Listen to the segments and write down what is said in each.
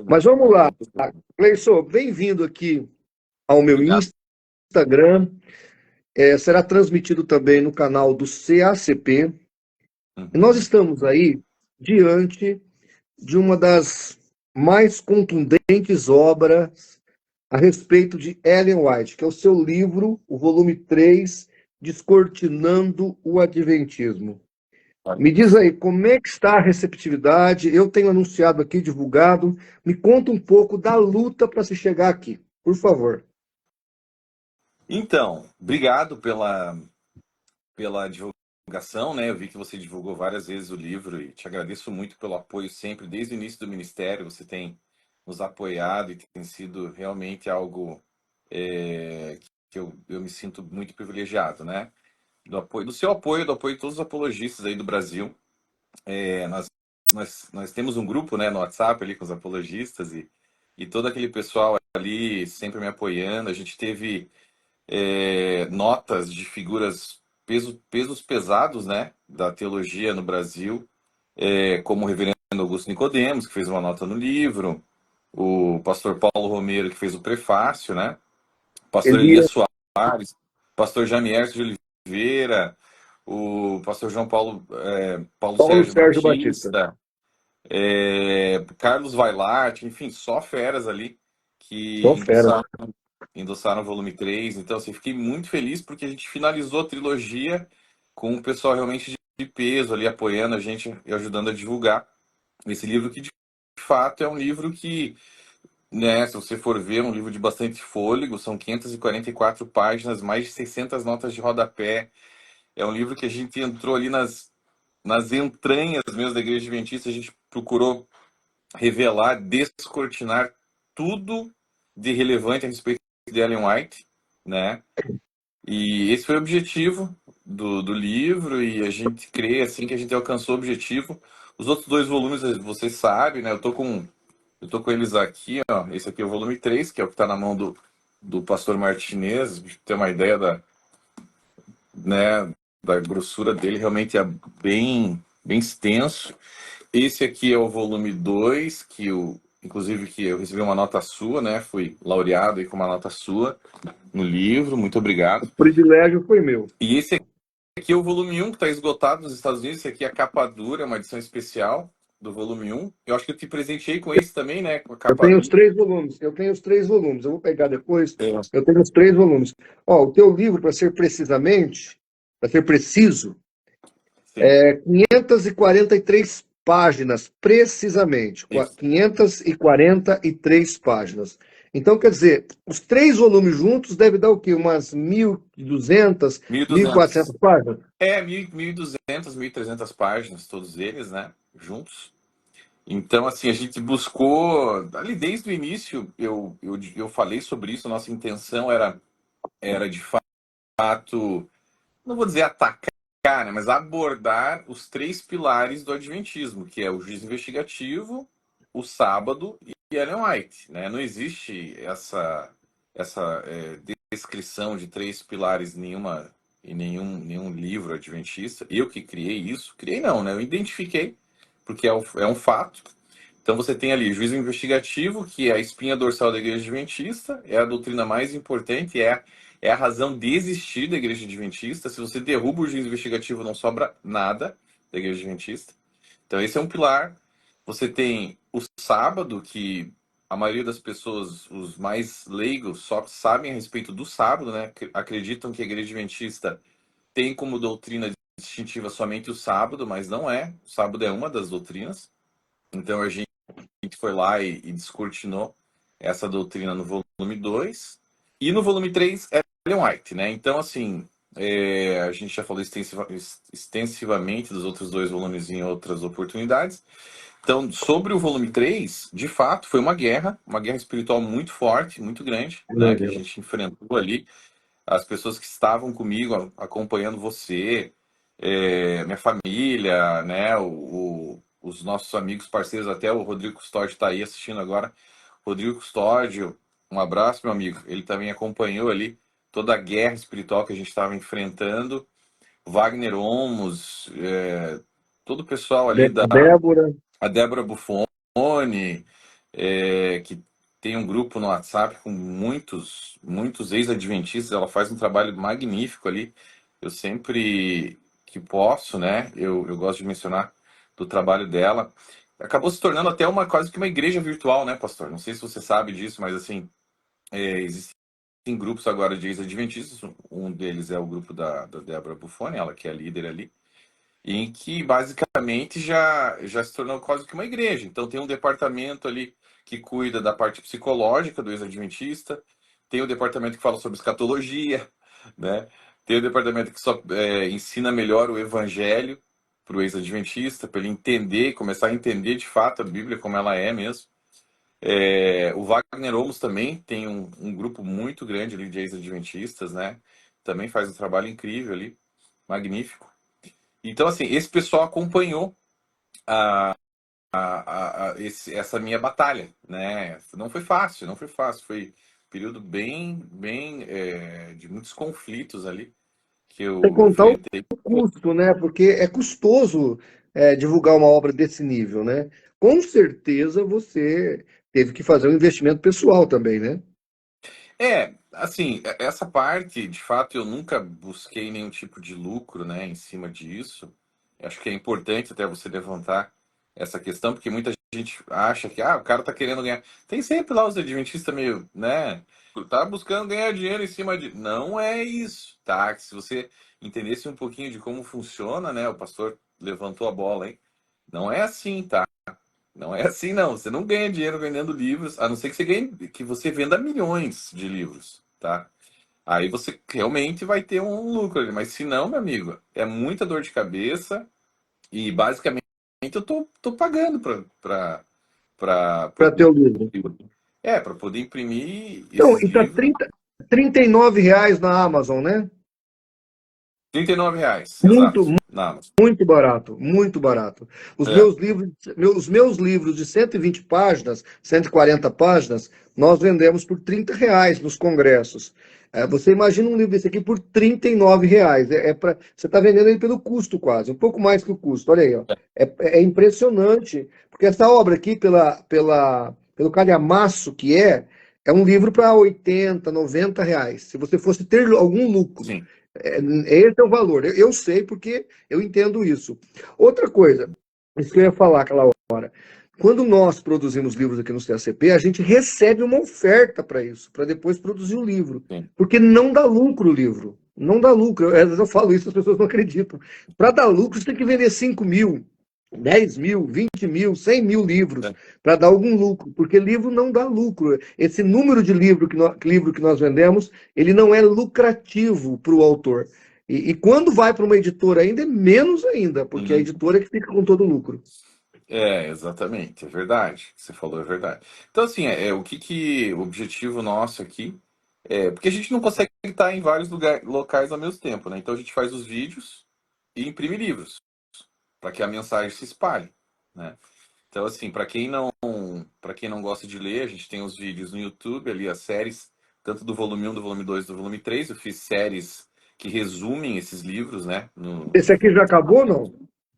Mas vamos lá. Cleison, bem-vindo aqui ao meu Obrigado. Instagram. Será transmitido também no canal do CACP. E nós estamos aí diante de uma das mais contundentes obras a respeito de Ellen White, que é o seu livro, o volume 3, Descortinando o Adventismo. Me diz aí, como é que está a receptividade? Eu tenho anunciado aqui, divulgado. Me conta um pouco da luta para se chegar aqui, por favor. Então, obrigado pela divulgação, né? Eu vi que você divulgou várias vezes o livro e te agradeço muito pelo apoio sempre, desde o início do Ministério, você tem nos apoiado e tem sido realmente algo que eu me sinto muito privilegiado, né? Do seu apoio, do apoio de todos os apologistas aí do Brasil. Nós temos um grupo, né, no WhatsApp ali com os apologistas e todo aquele pessoal ali sempre me apoiando. A gente teve notas de figuras pesos pesados, né, da teologia no Brasil, como o reverendo Augusto Nicodemos, que fez uma nota no livro, o pastor Paulo Romero, que fez o prefácio, né, o pastor Elias, Elias Soares, o pastor Jamiércio de Oliveira, o pastor João Paulo Paulo Sérgio Sérgio Batista. Batista, Carlos Vailart, enfim, só feras ali que Só fera. endossaram o volume 3. Então, assim, fiquei muito feliz porque a gente finalizou a trilogia com o pessoal realmente de peso ali apoiando a gente e ajudando a divulgar esse livro que, de fato, é um livro que, né, se você for ver, é um livro de bastante fôlego, são 544 páginas, mais de 600 notas de rodapé. É um livro que a gente entrou ali nas entranhas mesmo da Igreja Adventista, a gente procurou revelar, descortinar tudo de relevante a respeito de Ellen White, né? E esse foi o objetivo do livro e a gente crê assim que a gente alcançou o objetivo. Os outros dois volumes, você sabe, né? Eu tô com eles aqui, ó. Esse aqui é o volume 3, que é o que está na mão do pastor Martinez, pra ter uma ideia da grossura dele, realmente é bem extenso. Esse aqui é o volume 2, inclusive que eu recebi uma nota sua, né? Fui laureado aí com uma nota sua no livro, muito O obrigado. privilégio foi meu. E esse aqui é o volume 1, que está esgotado nos Estados Unidos. Esse aqui é a capa dura, uma edição especial do volume 1. Eu acho que eu te presenteei com esse também, né? Com a Eu capa tenho os dura. 3 volumes. Eu vou pegar depois. É. Eu tenho os 3 volumes. Ó, o teu livro, para ser preciso, Sim. 543 páginas, precisamente. Isso. 543 páginas. Então, quer dizer, os 3 volumes juntos devem dar o quê? Umas 1.200, 1.200. 1.400 páginas? 1.200, 1.300 páginas, todos eles, né? Juntos. Então, assim, a gente buscou, ali desde o início, eu falei sobre isso, nossa intenção era de fato, não vou dizer atacar, né, mas abordar os três pilares do Adventismo, que é o juízo investigativo, o sábado e Ellen White, né? Não existe essa descrição de três pilares em nenhum livro adventista. Eu que criei isso, criei não, né? Eu identifiquei, porque é um fato. Então você tem ali juízo investigativo, que é a espinha dorsal da Igreja Adventista, é a doutrina mais importante, é a razão de existir da Igreja Adventista. Se você derruba o juízo investigativo, não sobra nada da Igreja Adventista. Então esse é um pilar. Você tem o sábado, que a maioria das pessoas, os mais leigos, só sabem a respeito do sábado, né? Acreditam que a Igreja Adventista tem como doutrina distintiva somente o sábado, mas não é. O sábado é uma das doutrinas. Então a gente foi lá e descortinou essa doutrina no volume 2. E no volume 3 é Ellen White, né? Então, assim, a gente já falou extensivamente dos outros dois volumes em outras oportunidades. Então, sobre o volume 3, de fato, foi uma guerra espiritual muito forte, muito grande, Meu né? Que a Deus. gente enfrentou ali. As pessoas que estavam comigo, acompanhando você, minha família, né? Os nossos amigos, parceiros, até o Rodrigo Custódio está aí assistindo agora. Rodrigo Custódio, um abraço, meu amigo. Ele também acompanhou ali toda a guerra espiritual que a gente estava enfrentando. Wagner Olmos, todo o pessoal ali A Débora, a Débora Buffoni, que tem um grupo no WhatsApp com muitos ex-adventistas. Ela faz um trabalho magnífico ali. Eu sempre que posso, né? Eu gosto de mencionar do trabalho dela. Acabou se tornando até quase que uma igreja virtual, né, pastor? Não sei se você sabe disso, mas assim, existem grupos agora de ex-adventistas. Um deles é o grupo da Débora Buffoni, ela que é a líder ali, em que basicamente já se tornou quase que uma igreja. Então tem um departamento ali que cuida da parte psicológica do ex-adventista, tem o departamento que fala sobre escatologia, né? Tem o departamento que só ensina melhor o evangelho para o ex-adventista, para ele entender, começar a entender de fato a Bíblia como ela é mesmo. O Wagner Olmos também tem um grupo muito grande ali de ex-adventistas, né? Também faz um trabalho incrível ali, magnífico. Então, assim, esse pessoal acompanhou essa minha batalha, né? Não foi fácil, não foi fácil. Foi um período bem de muitos conflitos ali que Sem eu contar o enfrentei. custo, né? Porque é custoso divulgar uma obra desse nível, né? Com certeza você teve que fazer um investimento pessoal também, né? Assim, essa parte, de fato, eu nunca busquei nenhum tipo de lucro, né, em cima disso. Acho que é importante até você levantar essa questão, porque muita gente acha que, o cara tá querendo ganhar. Tem sempre lá os adventistas meio, né, tá buscando ganhar dinheiro em cima de. Não é isso, tá? Se você entendesse um pouquinho de como funciona, né, o pastor levantou a bola, hein? Não é assim, tá? Não é assim, não. Você não ganha dinheiro vendendo livros, a não ser que que você venda milhões de livros, tá? Aí você realmente vai ter um lucro ali. Mas se não, meu amigo, é muita dor de cabeça e basicamente eu tô pagando para Para ter poder. o livro. Para poder imprimir Então, esses e tá livros. R$ 39 na Amazon, né? R$ 39, exato. Muito, Na Amazon. muito barato, muito barato. É. Os meus livros de 120 páginas, 140 páginas, nós vendemos por R$ 30 nos congressos. Você imagina um livro desse aqui por R$ 39. Você está vendendo ele pelo custo quase, um pouco mais que o custo. Olha aí, ó. É impressionante, porque essa obra aqui, pelo calhamaço que é um livro para R$ 80, R$ 90. Se você fosse ter algum lucro. Sim. Esse é o valor. Eu sei porque eu entendo isso. Outra coisa, isso que eu ia falar aquela hora. Quando nós produzimos livros aqui no CACP, a gente recebe uma oferta para isso, para depois produzir o livro. Sim. Porque não dá lucro o livro. Não dá lucro. Às vezes eu falo isso, as pessoas não acreditam. Para dar lucro, você tem que vender 5 mil, 10 mil, 20 mil, 100 mil livros para dar algum lucro, porque livro não dá lucro. Esse número de livro que nós vendemos, ele não é lucrativo para o autor. E quando vai para uma editora ainda, é menos ainda, porque a editora é que fica com todo o lucro. Exatamente, é verdade. O que você falou é verdade. Então, assim, o objetivo nosso aqui porque a gente não consegue estar em vários locais ao mesmo tempo, né? Então a gente faz os vídeos e imprime livros para que a mensagem se espalhe, né? Então, assim, para quem não gosta de ler, a gente tem os vídeos no YouTube, ali as séries, tanto do volume 1, do volume 2, do volume 3. Eu fiz séries que resumem esses livros, né? Esse aqui já acabou ou não?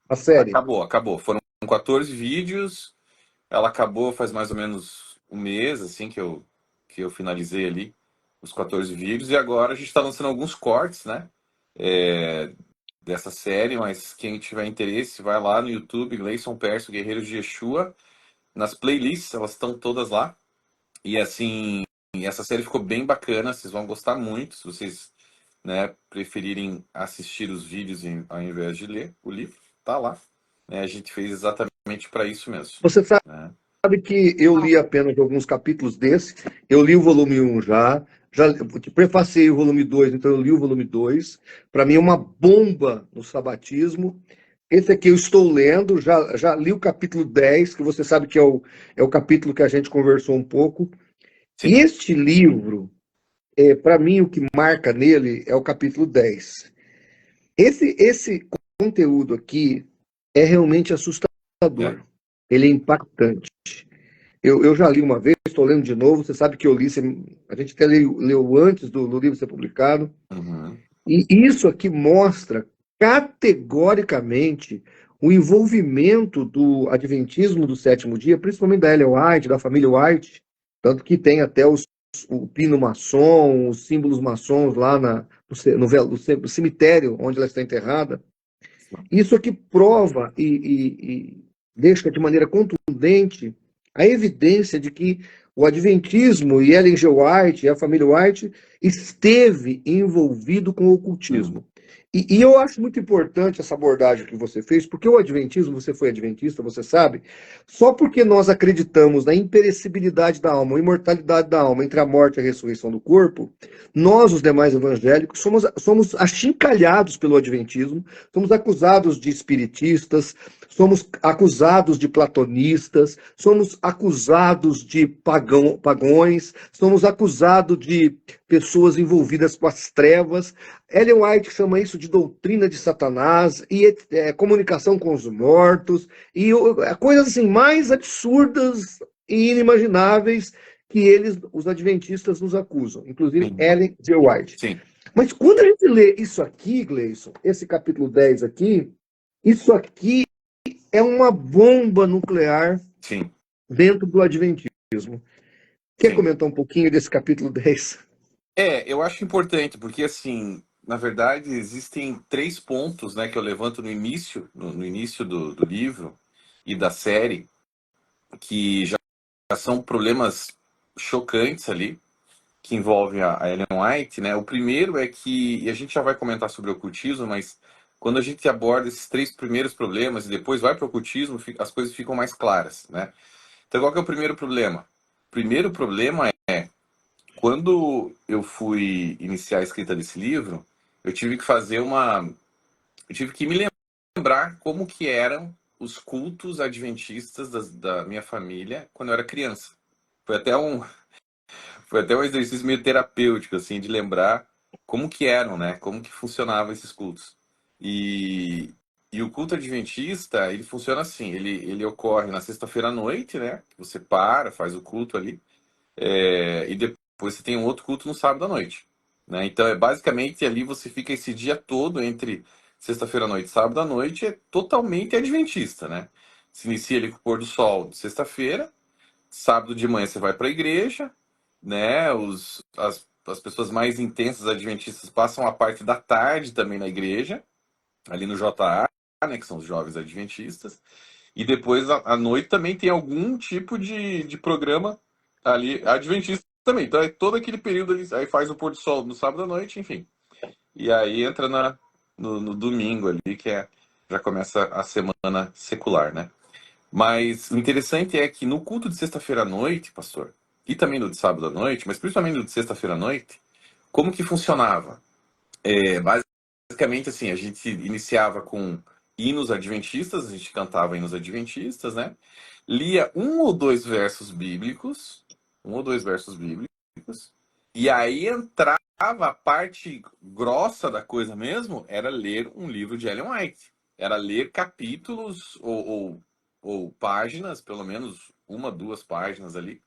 A série? Acabou. Foram 14 vídeos. Ela acabou faz mais ou menos um mês, assim, que eu finalizei ali os 14 vídeos. E agora a gente está lançando alguns cortes, né? Dessa série, mas quem tiver interesse, vai lá no YouTube, Gleison Perso, Guerreiros de Yeshua. Nas playlists, elas estão todas lá. E assim, essa série ficou bem bacana, vocês vão gostar muito, se vocês, né, preferirem assistir os vídeos ao invés de ler o livro, tá lá. A gente fez exatamente para isso mesmo. Você sabe Né? que eu li apenas alguns capítulos desse. Eu li o volume 1 já prefacei o volume 2, então eu li o volume 2. Para mim é uma bomba no sabatismo. Esse aqui eu estou lendo, já li o capítulo 10, que você sabe que é o capítulo que a gente conversou um pouco. Sim. E este livro, para mim, o que marca nele é o capítulo 10. Esse conteúdo aqui é realmente assustador. Ele é impactante. Eu já li uma vez, estou lendo de novo. Você sabe que eu li, a gente até leu antes do livro ser publicado. Uhum. E isso aqui mostra categoricamente o envolvimento do adventismo do sétimo dia, principalmente da Ellen White, da família White, tanto que tem até o pino maçom, os símbolos maçons lá no cemitério onde ela está enterrada. Isso aqui prova e deixa de maneira contundente a evidência de que o adventismo e Ellen G. White, e a família White, esteve envolvido com o ocultismo. E eu acho muito importante essa abordagem que você fez, porque o adventismo, você foi adventista, você sabe, só porque nós acreditamos na imperecibilidade da alma, a imortalidade da alma entre a morte e a ressurreição do corpo, nós, os demais evangélicos, somos achincalhados pelo adventismo, somos acusados de espiritistas, somos acusados de platonistas, somos acusados de pagões, somos acusados de pessoas envolvidas com as trevas. Ellen White chama isso de doutrina de Satanás, e comunicação com os mortos, e coisas assim mais absurdas e inimagináveis que eles, os adventistas, nos acusam, inclusive Sim. Ellen G. White. Sim. Mas quando a gente lê isso aqui, Gleison, esse capítulo 10 aqui, isso aqui é uma bomba nuclear Sim. dentro do adventismo. Quer Sim. comentar um pouquinho desse capítulo 10? Eu acho importante, porque assim, na verdade, existem 3 pontos, né, que eu levanto no início, no início do livro e da série, que já são problemas chocantes ali, que envolvem a Ellen White, né? O primeiro é que, e a gente já vai comentar sobre o ocultismo, mas quando a gente aborda esses 3 primeiros problemas e depois vai para o ocultismo, as coisas ficam mais claras, né? Então, qual que é o primeiro problema? O primeiro problema é, quando eu fui iniciar a escrita desse livro, eu tive que eu tive que me lembrar como que eram os cultos adventistas da minha família quando eu era criança. Foi até um, Foi até um exercício meio terapêutico, assim, de lembrar como que eram, né? Como que funcionavam esses cultos. E, e o culto adventista, ele funciona assim, ele ocorre na sexta-feira à noite, né? Você faz o culto ali, e depois você tem um outro culto no sábado à noite, né? Então, basicamente, ali você fica esse dia todo entre sexta-feira à noite e sábado à noite, é totalmente adventista, né? Se inicia ali com o pôr do sol de sexta-feira, sábado de manhã você vai para a igreja, né? As pessoas mais intensas adventistas passam a parte da tarde também na igreja, ali no JA, né? Que são os jovens adventistas. E depois à noite também tem algum tipo de programa ali adventista também. Então é todo aquele período ali, aí faz o pôr do sol no sábado à noite, enfim. E aí entra no domingo ali, já começa a semana secular, né? Mas o interessante é que no culto de sexta-feira à noite, pastor, e também no de sábado à noite, mas principalmente no de sexta-feira à noite, como que funcionava? Basicamente assim, a gente iniciava com hinos adventistas, a gente cantava hinos adventistas, né? Lia um ou dois versos bíblicos, e aí entrava a parte grossa da coisa mesmo, era ler um livro de Ellen White. Era ler capítulos ou páginas, pelo menos 1, 2 páginas ali,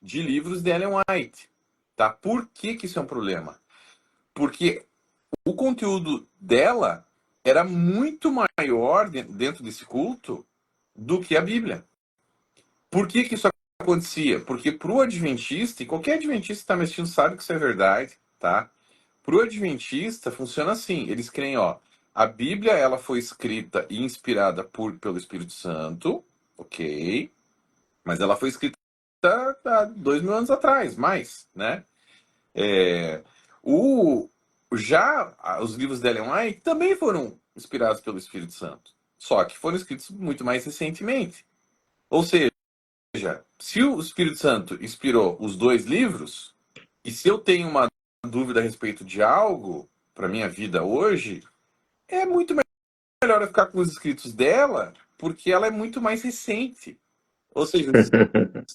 de livros de Ellen White. Tá? Por que isso é um problema? Porque o conteúdo dela era muito maior dentro desse culto do que a Bíblia. Por que isso acontecia? Porque para o adventista, e qualquer adventista que está me assistindo sabe que isso é verdade, tá? Para o adventista funciona assim, eles creem, ó, a Bíblia ela foi escrita e inspirada pelo Espírito Santo, ok, mas ela foi escrita há 2000 anos atrás, mais, né? É, o, os livros de Ellen White também foram inspirados pelo Espírito Santo, só que foram escritos muito mais recentemente. Ou seja, se o Espírito Santo inspirou os 2 livros, e se eu tenho uma dúvida a respeito de algo para minha vida hoje, é muito melhor eu ficar com os escritos dela, porque ela é muito mais recente. Ou seja,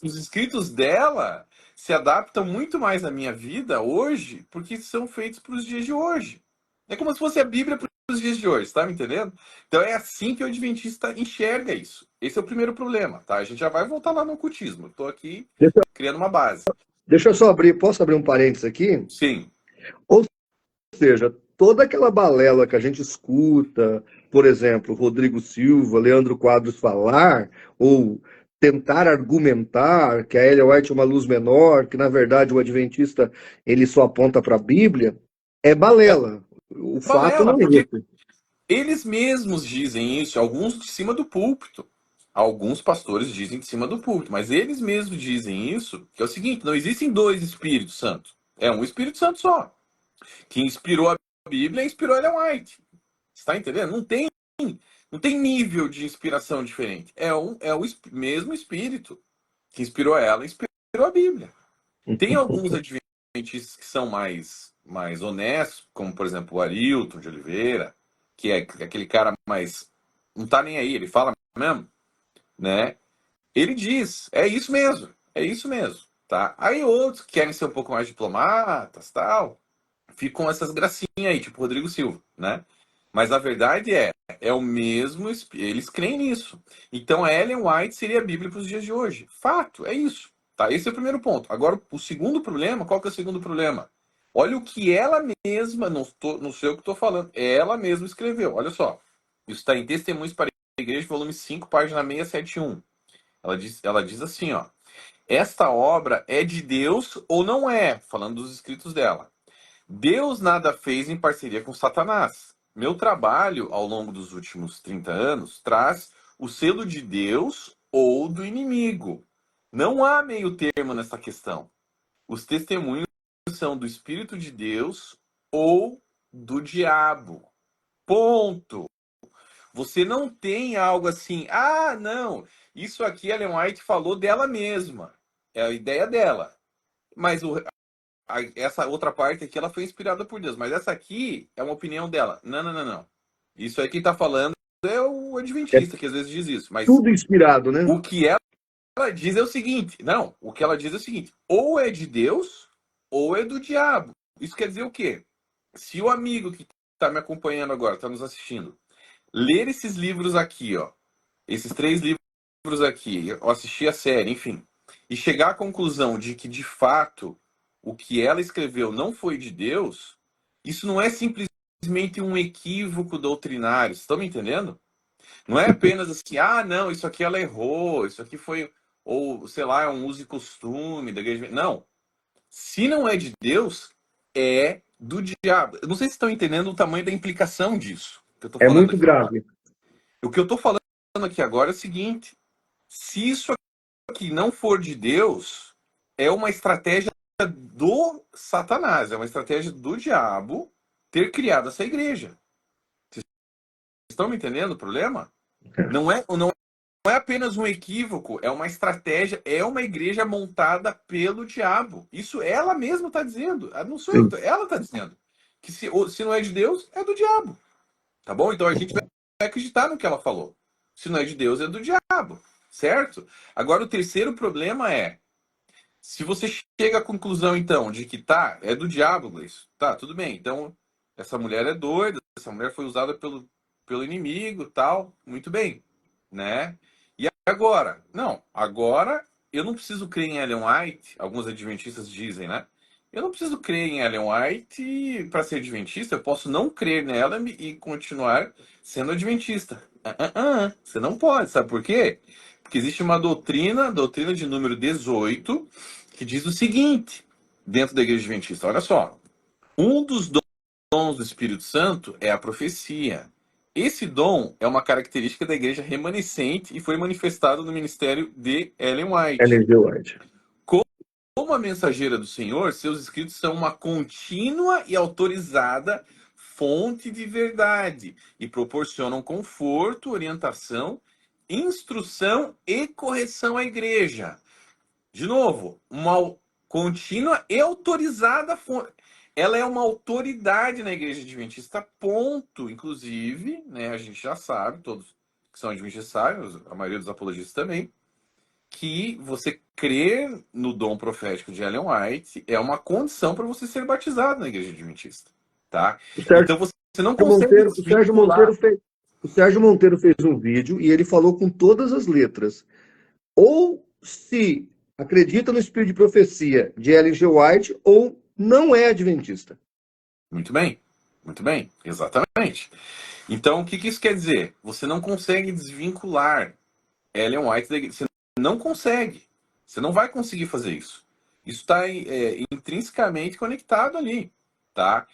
os escritos dela se adaptam muito mais à minha vida hoje, porque são feitos para os dias de hoje. É como se fosse a Bíblia para os dias de hoje, tá me entendendo? Então é assim que o adventista enxerga isso. Esse é o primeiro problema, tá? A gente já vai voltar lá no ocultismo. Estou aqui criando uma base. Deixa eu só posso abrir um parênteses aqui? Sim. Ou seja, toda aquela balela que a gente escuta, por exemplo, Rodrigo Silva, Leandro Quadros falar, ou tentar argumentar que a Ellen White é uma luz menor, que na verdade o adventista ele só aponta para a Bíblia, é É balela. O fato balela, não é porque esse. eles mesmos dizem isso, alguns de cima do púlpito. Alguns pastores dizem de cima do púlpito, mas eles mesmos dizem isso, que é o seguinte, não existem dois Espíritos Santos. É um Espírito Santo só. Que inspirou a Bíblia e inspirou Ellen White. Você está entendendo? Não tem nível de inspiração diferente. É o mesmo Espírito que inspirou ela e inspirou a Bíblia. Tem alguns adventistas que são mais honestos, como, por exemplo, o Arilton de Oliveira, que é aquele cara mais... Não tá nem aí, ele fala mesmo, né? Ele diz, é isso mesmo, tá? Aí outros que querem ser um pouco mais diplomatas, tal, ficam essas gracinhas aí, tipo Rodrigo Silva, né? Mas a verdade é o mesmo, eles creem nisso. Então a Ellen White seria a Bíblia para os dias de hoje. Fato, é isso. Tá? Esse é o primeiro ponto. Agora, o segundo problema, qual que é o segundo problema? Olha o que ela mesma, não sei o que estou falando, ela mesma escreveu. Olha só. Isso está em Testemunhos para a Igreja, volume 5, página 671. Ela diz assim, ó. Esta obra é de Deus ou não é? Falando dos escritos dela. Deus nada fez em parceria com Satanás. Meu trabalho, ao longo dos últimos 30 anos, traz o selo de Deus ou do inimigo. Não há meio termo nessa questão. Os testemunhos são do Espírito de Deus ou do diabo. Ponto. Você não tem algo assim, ah, não, isso aqui a Ellen White falou dela mesma. É a ideia dela. Mas essa outra parte aqui, ela foi inspirada por Deus. Mas essa aqui é uma opinião dela. Não, não, não, não. Isso aí quem tá falando é o É adventista, que às vezes diz isso. Mas tudo inspirado, né? o que ela diz é o seguinte. Não, o que ela diz é o seguinte. Ou é de Deus, ou é do diabo. Isso quer dizer o quê? Se o amigo que tá me acompanhando agora, tá nos assistindo, ler esses livros aqui, ó. Esses 3 livros aqui, eu assisti a série, enfim. E chegar à conclusão de que, de fato, o que ela escreveu não foi de Deus, isso não é simplesmente um equívoco doutrinário. Vocês estão me entendendo? Não é apenas assim, ah, não, isso aqui ela errou, isso aqui foi, ou, sei lá, é um uso e costume da igreja. Não. Se não é de Deus, é do diabo. Eu não sei se estão entendendo o tamanho da implicação disso que eu estou É falando muito aqui agora. grave. O que eu estou falando aqui agora é o seguinte: se isso aqui não for de Deus, é uma estratégia do Satanás, é uma estratégia do diabo ter criado essa igreja. Vocês estão me entendendo o problema? Não é apenas um equívoco, é uma estratégia, é uma igreja montada pelo diabo. Isso ela mesma está dizendo. Não sou eu, Sim. ela está dizendo. Que se não é de Deus, é do diabo. Tá bom? Então a gente vai acreditar no que ela falou. Se não é de Deus, é do diabo. Certo? Agora o terceiro problema é, se você chega à conclusão, então, de que é do diabo, Gleice, tá, tudo bem. Então, essa mulher é doida, essa mulher foi usada pelo inimigo, tal, muito bem, né? E agora? Não, agora eu não preciso crer em Ellen White, alguns adventistas dizem, né? Eu não preciso crer em Ellen White para ser adventista, eu posso não crer nela e continuar sendo adventista. Você não pode, sabe por quê? Porque existe uma doutrina, doutrina de número 18, que diz o seguinte, dentro da igreja adventista, olha só. Um dos dons do Espírito Santo é a profecia. Esse dom é uma característica da igreja remanescente e foi manifestado no ministério de Ellen White. Ellen White. Como a mensageira do Senhor, seus escritos são uma contínua e autorizada fonte de verdade e proporcionam conforto, orientação, instrução e correção à igreja. De novo, uma contínua e autorizada fonte. Ela é uma autoridade na igreja adventista, ponto. Inclusive, né, a gente já sabe, todos que são adventistas sabem, a maioria dos apologistas também, que você crer no dom profético de Ellen White é uma condição para você ser batizado na igreja adventista, tá? O Sérgio Então você não consegue Monteiro, desvincular. o Sérgio Monteiro fez um vídeo e ele falou com todas as letras. Ou se acredita no espírito de profecia de Ellen G. White, ou não é adventista. Muito bem, exatamente. Então, o que isso quer dizer? Você não consegue desvincular Ellen White da igreja. Você não consegue. Você não vai conseguir fazer isso. Isso está intrinsecamente conectado ali, tá?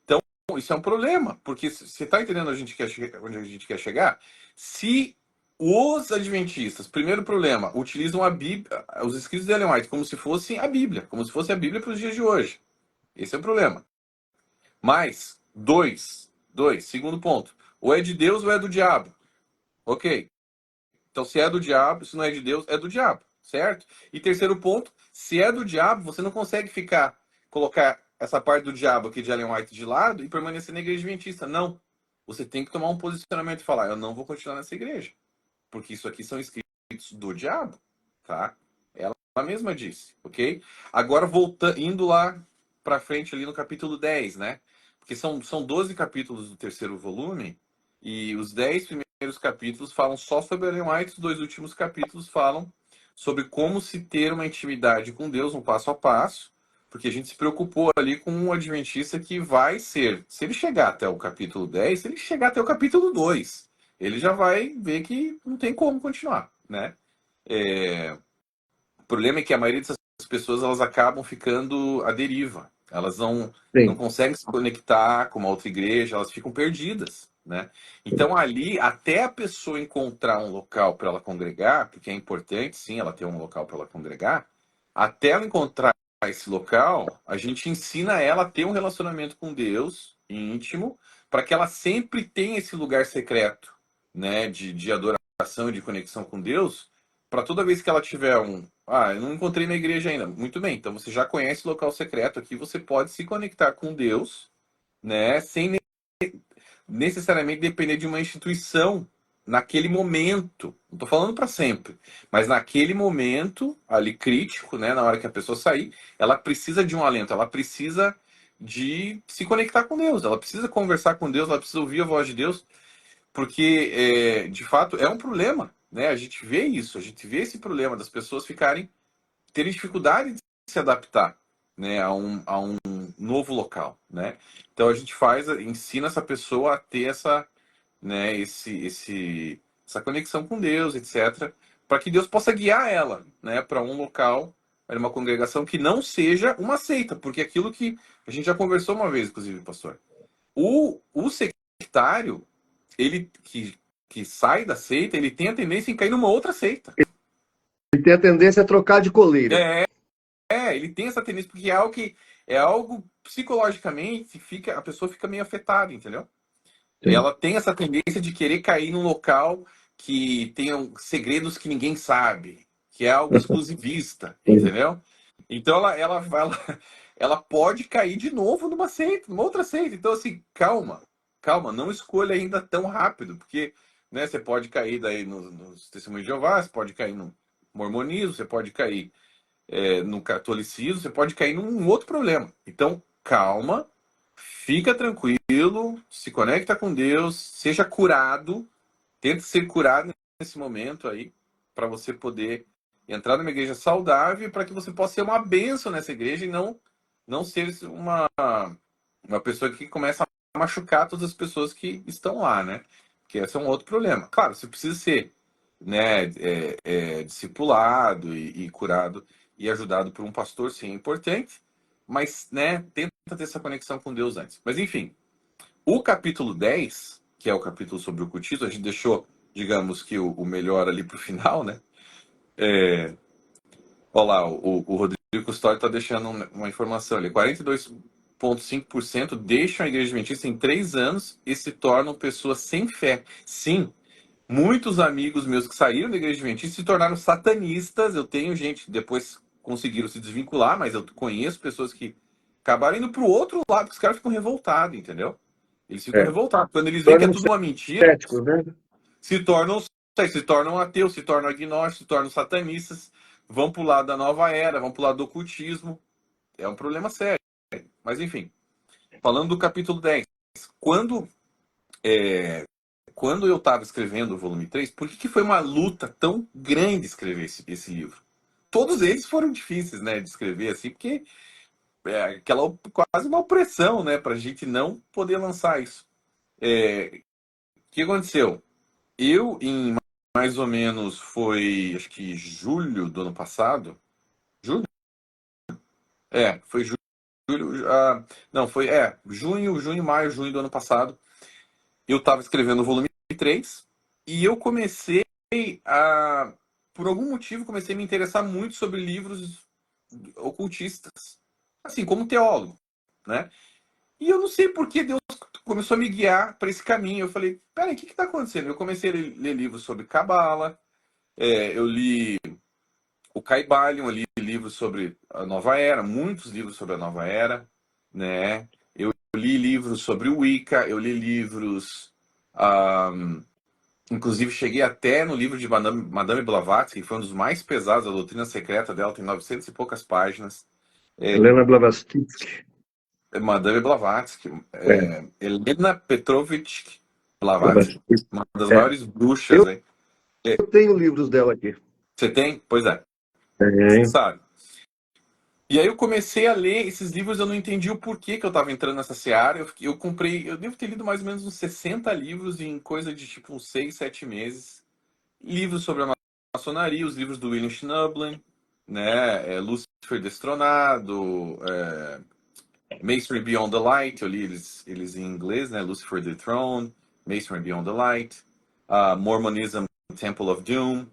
Então, isso é um problema, porque você está entendendo onde a gente quer chegar? Se os adventistas, primeiro problema, utilizam a Bíblia, os escritos de Ellen White como se fosse a Bíblia, como se fosse a Bíblia para os dias de hoje. Esse é o problema. Mas, segundo ponto, ou é de Deus ou é do diabo. Ok. Então, se é do diabo, se não é de Deus, é do diabo, certo? E terceiro ponto, se é do diabo, você não consegue colocar essa parte do diabo aqui de Ellen White de lado e permanecer na igreja adventista. Não. Você tem que tomar um posicionamento e falar, eu não vou continuar nessa igreja, porque isso aqui são escritos do diabo, tá? Ela mesma disse, ok? Agora, indo lá para frente ali no capítulo 10, né? Porque são 12 capítulos do terceiro volume, e os 10 primeiros capítulos falam só sobre Ellen White, os 2 últimos capítulos falam sobre como se ter uma intimidade com Deus, um passo a passo, porque a gente se preocupou ali com um adventista que vai ser, se ele chegar até o capítulo 10, se ele chegar até o capítulo 2, ele já vai ver que não tem como continuar, né? O problema é que a maioria dessas pessoas, elas acabam ficando à deriva. Elas não Sim. conseguem se conectar com uma outra igreja, elas ficam perdidas, né? Então ali, até a pessoa encontrar um local para ela congregar, porque é importante, sim, ela ter um local para ela congregar, até ela encontrar esse local, a gente ensina ela a ter um relacionamento com Deus íntimo, para que ela sempre tenha esse lugar secreto, né, de adoração e de conexão com Deus, para toda vez que ela tiver eu não encontrei na igreja ainda. Muito bem, então você já conhece o local secreto aqui, você pode se conectar com Deus, né, sem necessariamente depender de uma instituição naquele momento. Não estou falando para sempre, mas naquele momento ali crítico, né, na hora que a pessoa sair, ela precisa de um alento, ela precisa de se conectar com Deus, ela precisa conversar com Deus, ela precisa ouvir a voz de Deus, porque de fato é um problema, né? A gente vê isso, a gente vê esse problema das pessoas terem dificuldade de se adaptar, né, a um novo local, né? Então a gente ensina essa pessoa a ter né, essa conexão com Deus, etc, para que Deus possa guiar ela, né, para um local, para uma congregação que não seja uma seita, porque aquilo que a gente já conversou uma vez, inclusive, pastor, o sectário, ele que sai da seita, ele tem a tendência em cair numa outra seita. Ele tem a tendência a trocar de coleira. Ele tem essa tendência, porque é algo psicologicamente, a pessoa fica meio afetada, entendeu? Sim. Ela tem essa tendência de querer cair num local que tenha segredos que ninguém sabe, que é algo exclusivista, entendeu? Então ela pode cair de novo numa seita, numa outra seita. Então, assim, calma, não escolha ainda tão rápido, porque, né, você pode cair daí nos Testemunhos de Jeová, você pode cair no mormonismo, você pode cair no catolicismo, você pode cair num outro problema. Então, calma, fica tranquilo, se conecta com Deus, seja curado, tenta ser curado nesse momento aí, para você poder entrar numa igreja saudável, para que você possa ser uma bênção nessa igreja e não ser uma pessoa que começa a machucar todas as pessoas que estão lá, né? Que esse é um outro problema. Claro, você precisa ser, né, discipulado e curado e ajudado por um pastor, sim, é importante, mas, né, tenta ter essa conexão com Deus antes. Mas, enfim, o capítulo 10, que é o capítulo sobre o cultismo, a gente deixou, digamos que o melhor ali para o final, né? Olha lá, o Rodrigo Custódio está deixando uma informação ali. 42,5% deixam a igreja adventista em 3 anos e se tornam pessoas sem fé. Sim, muitos amigos meus que saíram da igreja adventista se tornaram satanistas. Eu tenho gente que depois conseguiram se desvincular, mas eu conheço pessoas que acabaram indo para o outro lado, porque os caras ficam revoltados, entendeu? Eles ficam É. revoltados. Quando eles veem que é Tornam tudo uma mentira, céticos, né? se tornam, se tornam ateus, se tornam agnósticos, se tornam satanistas, vão para o lado da nova era, vão para o lado do ocultismo. É um problema sério. Mas, enfim, falando do capítulo 10, quando, quando eu estava escrevendo o volume 3, por que foi uma luta tão grande escrever esse livro? Todos eles foram difíceis, né, de escrever, assim, porque aquela quase uma opressão, né, para a gente não poder lançar isso. que aconteceu? Eu, em mais ou menos, acho que julho do ano passado. Julho? Foi julho. Não, junho, maio, junho do ano passado. Eu estava escrevendo o volume 3 e eu comecei a. Por algum motivo, comecei a me interessar muito sobre livros ocultistas. Assim, como teólogo, né? E eu não sei por que Deus começou a me guiar para esse caminho. Eu falei, peraí, o que está acontecendo? Eu comecei a ler livros sobre Cabala, eu li o Caibalion, eu li livros sobre a Nova Era, muitos livros sobre a Nova Era, né? Eu li livros sobre o Wicca, eu li livros... inclusive, cheguei até no livro de Madame Blavatsky, que foi um dos mais pesados, a doutrina secreta dela, tem 900 e poucas páginas. Helena Blavatsky. Madame Blavatsky, É, Helena Petrovich Blavatsky, Blavatsky. uma das É. maiores bruxas, hein? Eu tenho livros dela aqui. Você tem? Pois é, Tem. sabe? E aí eu comecei a ler esses livros, eu não entendi o porquê que eu estava entrando nessa seara. Eu comprei, eu devo ter lido mais ou menos uns 60 livros em coisa de tipo uns 6, 7 meses. Livros sobre a maçonaria, os livros do William Schnoebelen, né? Lúcifer Destronado, Masonry Beyond the Light, eu li eles em inglês, né? Lucifer Dethroned, Masonry Beyond the Light, Mormonism Temple of Doom,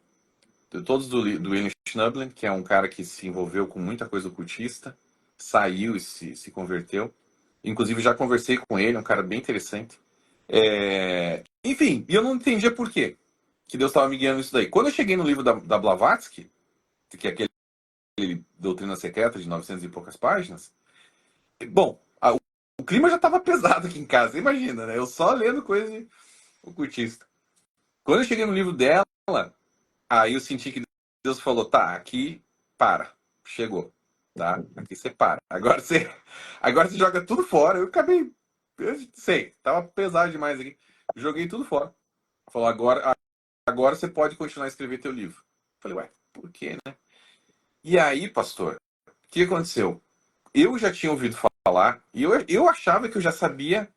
todos do William Schnoebelen, que é um cara que se envolveu com muita coisa ocultista, saiu e se converteu. Inclusive já conversei com ele, é um cara bem interessante. Enfim, e eu não entendia por quê que Deus estava me guiando nisso daí. Quando eu cheguei no livro da Blavatsky, que é aquele Doutrina Secreta de 900 e poucas páginas, bom, o clima já estava pesado aqui em casa, imagina, né? Eu só lendo coisa ocultista. Quando eu cheguei no livro dela, aí eu senti que Deus falou, tá, aqui para, chegou, tá? Aqui você para. Agora você joga tudo fora. Eu sei, tava pesado demais aqui. Joguei tudo fora. Falou, agora você pode continuar a escrever teu livro. Falei, ué, por quê, né? E aí, pastor, o que aconteceu? Eu já tinha ouvido falar, e eu achava que eu já sabia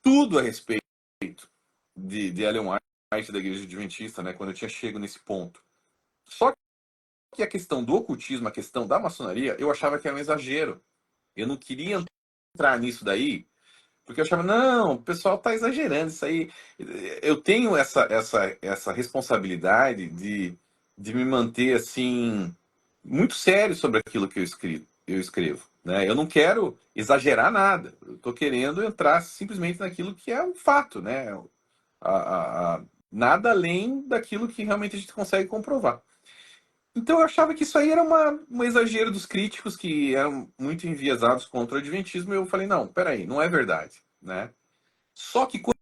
tudo a respeito de Ellen White, da Igreja Adventista, né? Quando eu tinha chego nesse ponto. Só que a questão do ocultismo, a questão da maçonaria, eu achava que era um exagero. Eu não queria entrar nisso daí, porque eu achava, não, o pessoal está exagerando isso aí. Eu tenho essa responsabilidade de me manter, assim, muito sério sobre aquilo que eu escrevo. Né? Eu não quero exagerar nada. Eu estou querendo entrar simplesmente naquilo que é um fato, né? Nada além daquilo que realmente a gente consegue comprovar. Então eu achava que isso aí era um exagero dos críticos que eram muito enviesados contra o Adventismo. E eu falei, não, peraí, não é verdade. Né? Só que quando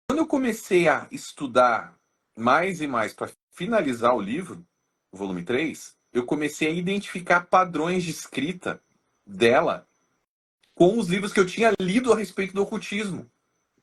eu comecei a estudar mais e mais para finalizar o livro, o volume 3, eu comecei a identificar padrões de escrita dela com os livros que eu tinha lido a respeito do ocultismo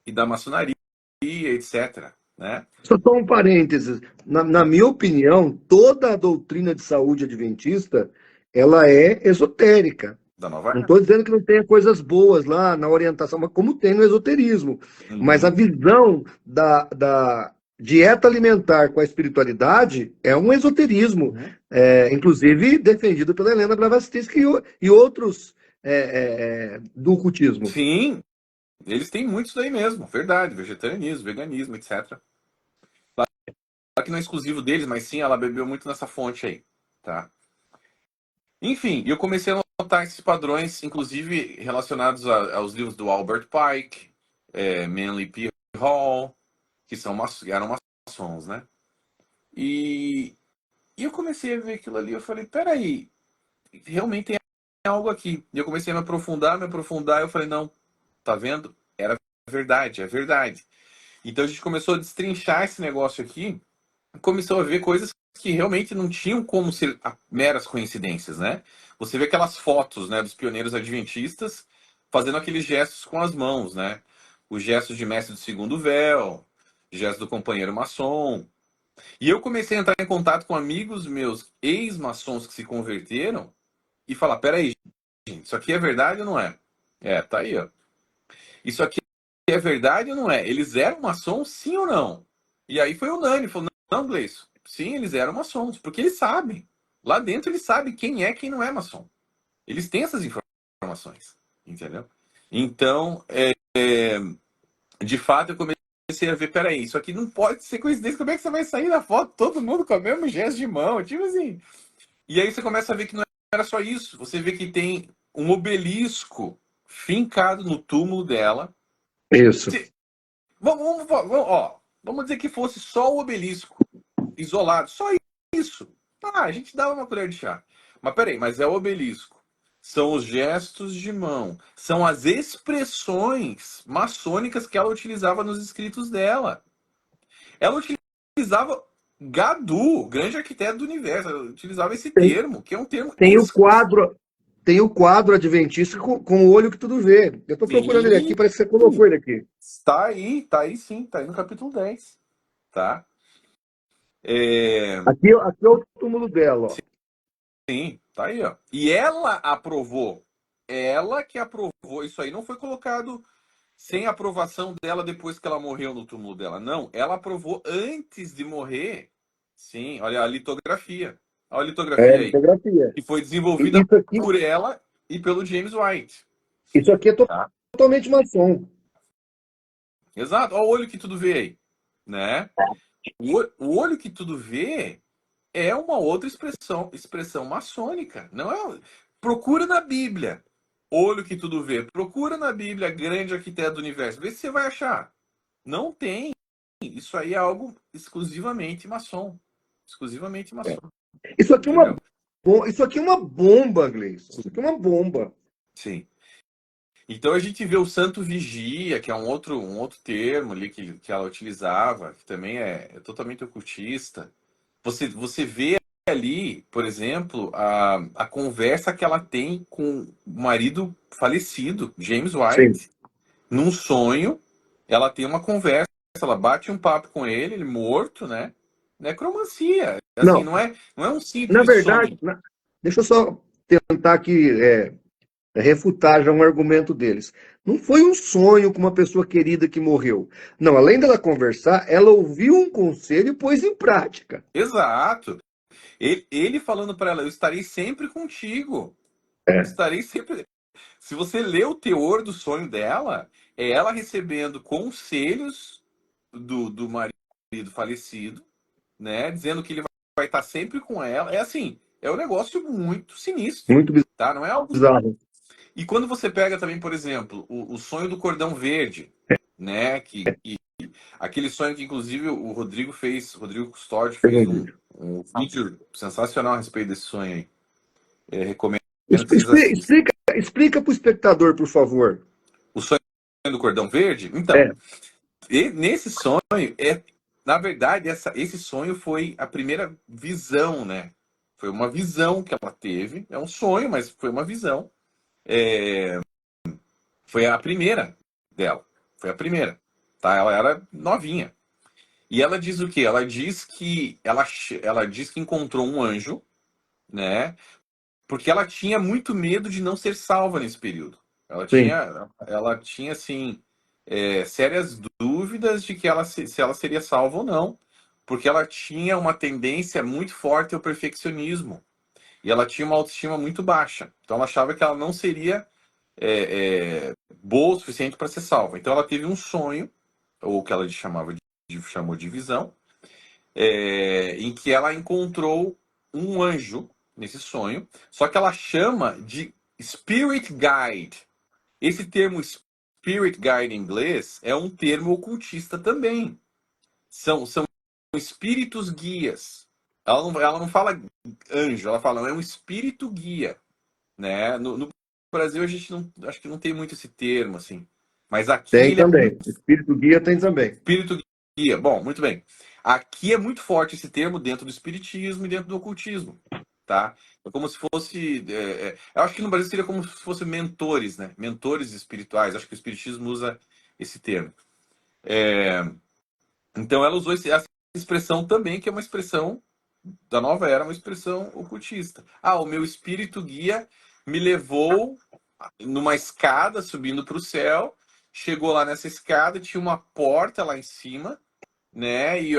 e da maçonaria, etc. Né? Só um parênteses. Na minha opinião, toda a doutrina de saúde adventista, ela é esotérica. Da Nova Não Era. estou dizendo que não tenha coisas boas lá na orientação, mas como tem no esoterismo. Mas a visão da dieta alimentar com a espiritualidade é um esoterismo, inclusive defendido pela Helena Blavatsky e outros do ocultismo. Sim, eles têm muito isso daí mesmo, verdade, vegetarianismo, veganismo, etc. Claro que não é exclusivo deles, mas sim, ela bebeu muito nessa fonte aí, tá? Enfim, eu comecei a notar esses padrões, inclusive relacionados aos livros do Albert Pike, Manly P. Hall, que eram maçons, né? E eu comecei a ver aquilo ali, eu falei, peraí, realmente tem algo aqui. E eu comecei a me aprofundar, eu falei, não, tá vendo? Era verdade, é verdade. Então a gente começou a destrinchar esse negócio aqui, começou a ver coisas que realmente não tinham como ser meras coincidências, né? Você vê aquelas fotos, né, dos pioneiros adventistas fazendo aqueles gestos com as mãos, né? Os gestos de mestre do segundo véu, gestos do companheiro maçom. E eu comecei a entrar em contato com amigos meus, ex-maçons que se converteram, e falar, peraí, gente, isso aqui é verdade ou não é? Tá aí, ó. Isso aqui é verdade ou não é? Eles eram maçons, sim ou não? E aí foi unânime, falou, não, Gleison, sim, eles eram maçons, porque eles sabem. Lá dentro eles sabem quem é quem não é maçom. Eles têm essas informações, entendeu? Então, de fato, eu comecei a ver, peraí, isso aqui não pode ser coincidência, como é que você vai sair na foto, todo mundo com o mesmo gesto de mão, tipo assim. E aí você começa a ver que não era só isso, você vê que tem um obelisco fincado no túmulo dela. Isso. Vamos dizer que fosse só o obelisco, isolado, só isso. Ah, a gente dava uma colher de chá. Mas peraí, mas é o obelisco. São os gestos de mão, são as expressões maçônicas que ela utilizava nos escritos dela. Ela utilizava Gadu, grande arquiteto do universo, ela utilizava esse Tem, termo, que é um termo tem o quadro, tem o quadro adventista com o olho que tudo vê. Eu estou procurando ele aqui, exclusivo. parece que você colocou ele aqui. Tá aí sim, tá aí no capítulo 10, tá? É, Aqui é o túmulo dela, ó. sim, tá aí, ó. E ela aprovou. Ela que aprovou. Isso aí não foi colocado sem aprovação dela depois que ela morreu no túmulo dela. Não, ela aprovou antes de morrer. Sim, olha a litografia. Olha a É litografia aí. litografia. Que foi desenvolvida Isso aqui, por ela e pelo James White. isso aqui é Tá? totalmente maçom. Exato. Olha o olho que tudo vê aí. Né? O olho que tudo vê é uma outra expressão maçônica. Não é. Procura na Bíblia. Olho que tudo vê. Procura na Bíblia, grande arquiteto do universo. Vê se você vai achar. Não tem. Isso aí é algo exclusivamente maçom. Exclusivamente maçom. Isso aqui é Entendeu? isso aqui é uma bomba, Gleison. Isso aqui é uma bomba. Sim. Então a gente vê o santo vigia, que é um outro termo ali que ela utilizava, que também é totalmente ocultista. Você vê ali, por exemplo, a conversa que ela tem com o marido falecido, James Sim. White. Num sonho, ela tem uma conversa, ela bate um papo com ele morto, né? Necromancia. Assim, Não, não é um na simples verdade, sonho. deixa eu só tentar aqui refutar já um argumento deles. Não foi um sonho com uma pessoa querida que morreu. Não, além dela conversar, ela ouviu um conselho e pôs em prática. Exato. Ele falando para ela, eu estarei sempre contigo. É. Estarei sempre. Se você lê o teor do sonho dela, é ela recebendo conselhos do marido falecido, né? Dizendo que ele vai estar sempre com ela. É assim, é um negócio muito sinistro, Muito tá? Não é algo. bizarro. E quando você pega também, por exemplo, o sonho do cordão verde, né? Aquele sonho que inclusive o Rodrigo fez, o Rodrigo Custódio Fez fez um vídeo. um vídeo sensacional a respeito desse sonho aí. Recomendo que vocês assistam. Explica para o espectador, por favor. O sonho do cordão verde? Então, É, nesse sonho, na verdade, esse sonho foi a primeira visão, né? Foi uma visão que ela teve. É um sonho, mas foi uma visão. É, foi a primeira dela. Foi a primeira. Tá? Ela era novinha. E ela diz o quê? Ela diz que encontrou um anjo, né? Porque ela tinha muito medo de não ser salva nesse período. sim. Ela tinha assim, sérias dúvidas de que se ela seria salva ou não, porque ela tinha uma tendência muito forte ao perfeccionismo e ela tinha uma autoestima muito baixa. Então ela achava que ela não seria boa o suficiente para ser salva. Então ela teve um sonho, ou o que ela chamou de visão, em que ela encontrou um anjo nesse sonho, só que ela chama de Spirit Guide. Esse termo Spirit Guide em inglês é um termo ocultista também. São espíritos guias. Ela não fala anjo, ela fala é um espírito guia, né? No Brasil a gente não, acho que não tem muito esse termo assim, mas aqui Tem ele é também. Espírito guia tem também. espírito guia. Bom, muito bem. Aqui é muito forte esse termo dentro do espiritismo e dentro do ocultismo, tá? É como se fosse, eu acho que no Brasil seria como se fosse mentores, né? Mentores espirituais. Acho que o espiritismo usa esse termo. Então ela usou essa expressão também, que é uma expressão da nova era, uma expressão ocultista. Ah, o meu espírito guia me levou numa escada subindo para o céu. Chegou lá nessa escada, tinha uma porta lá em cima, né? E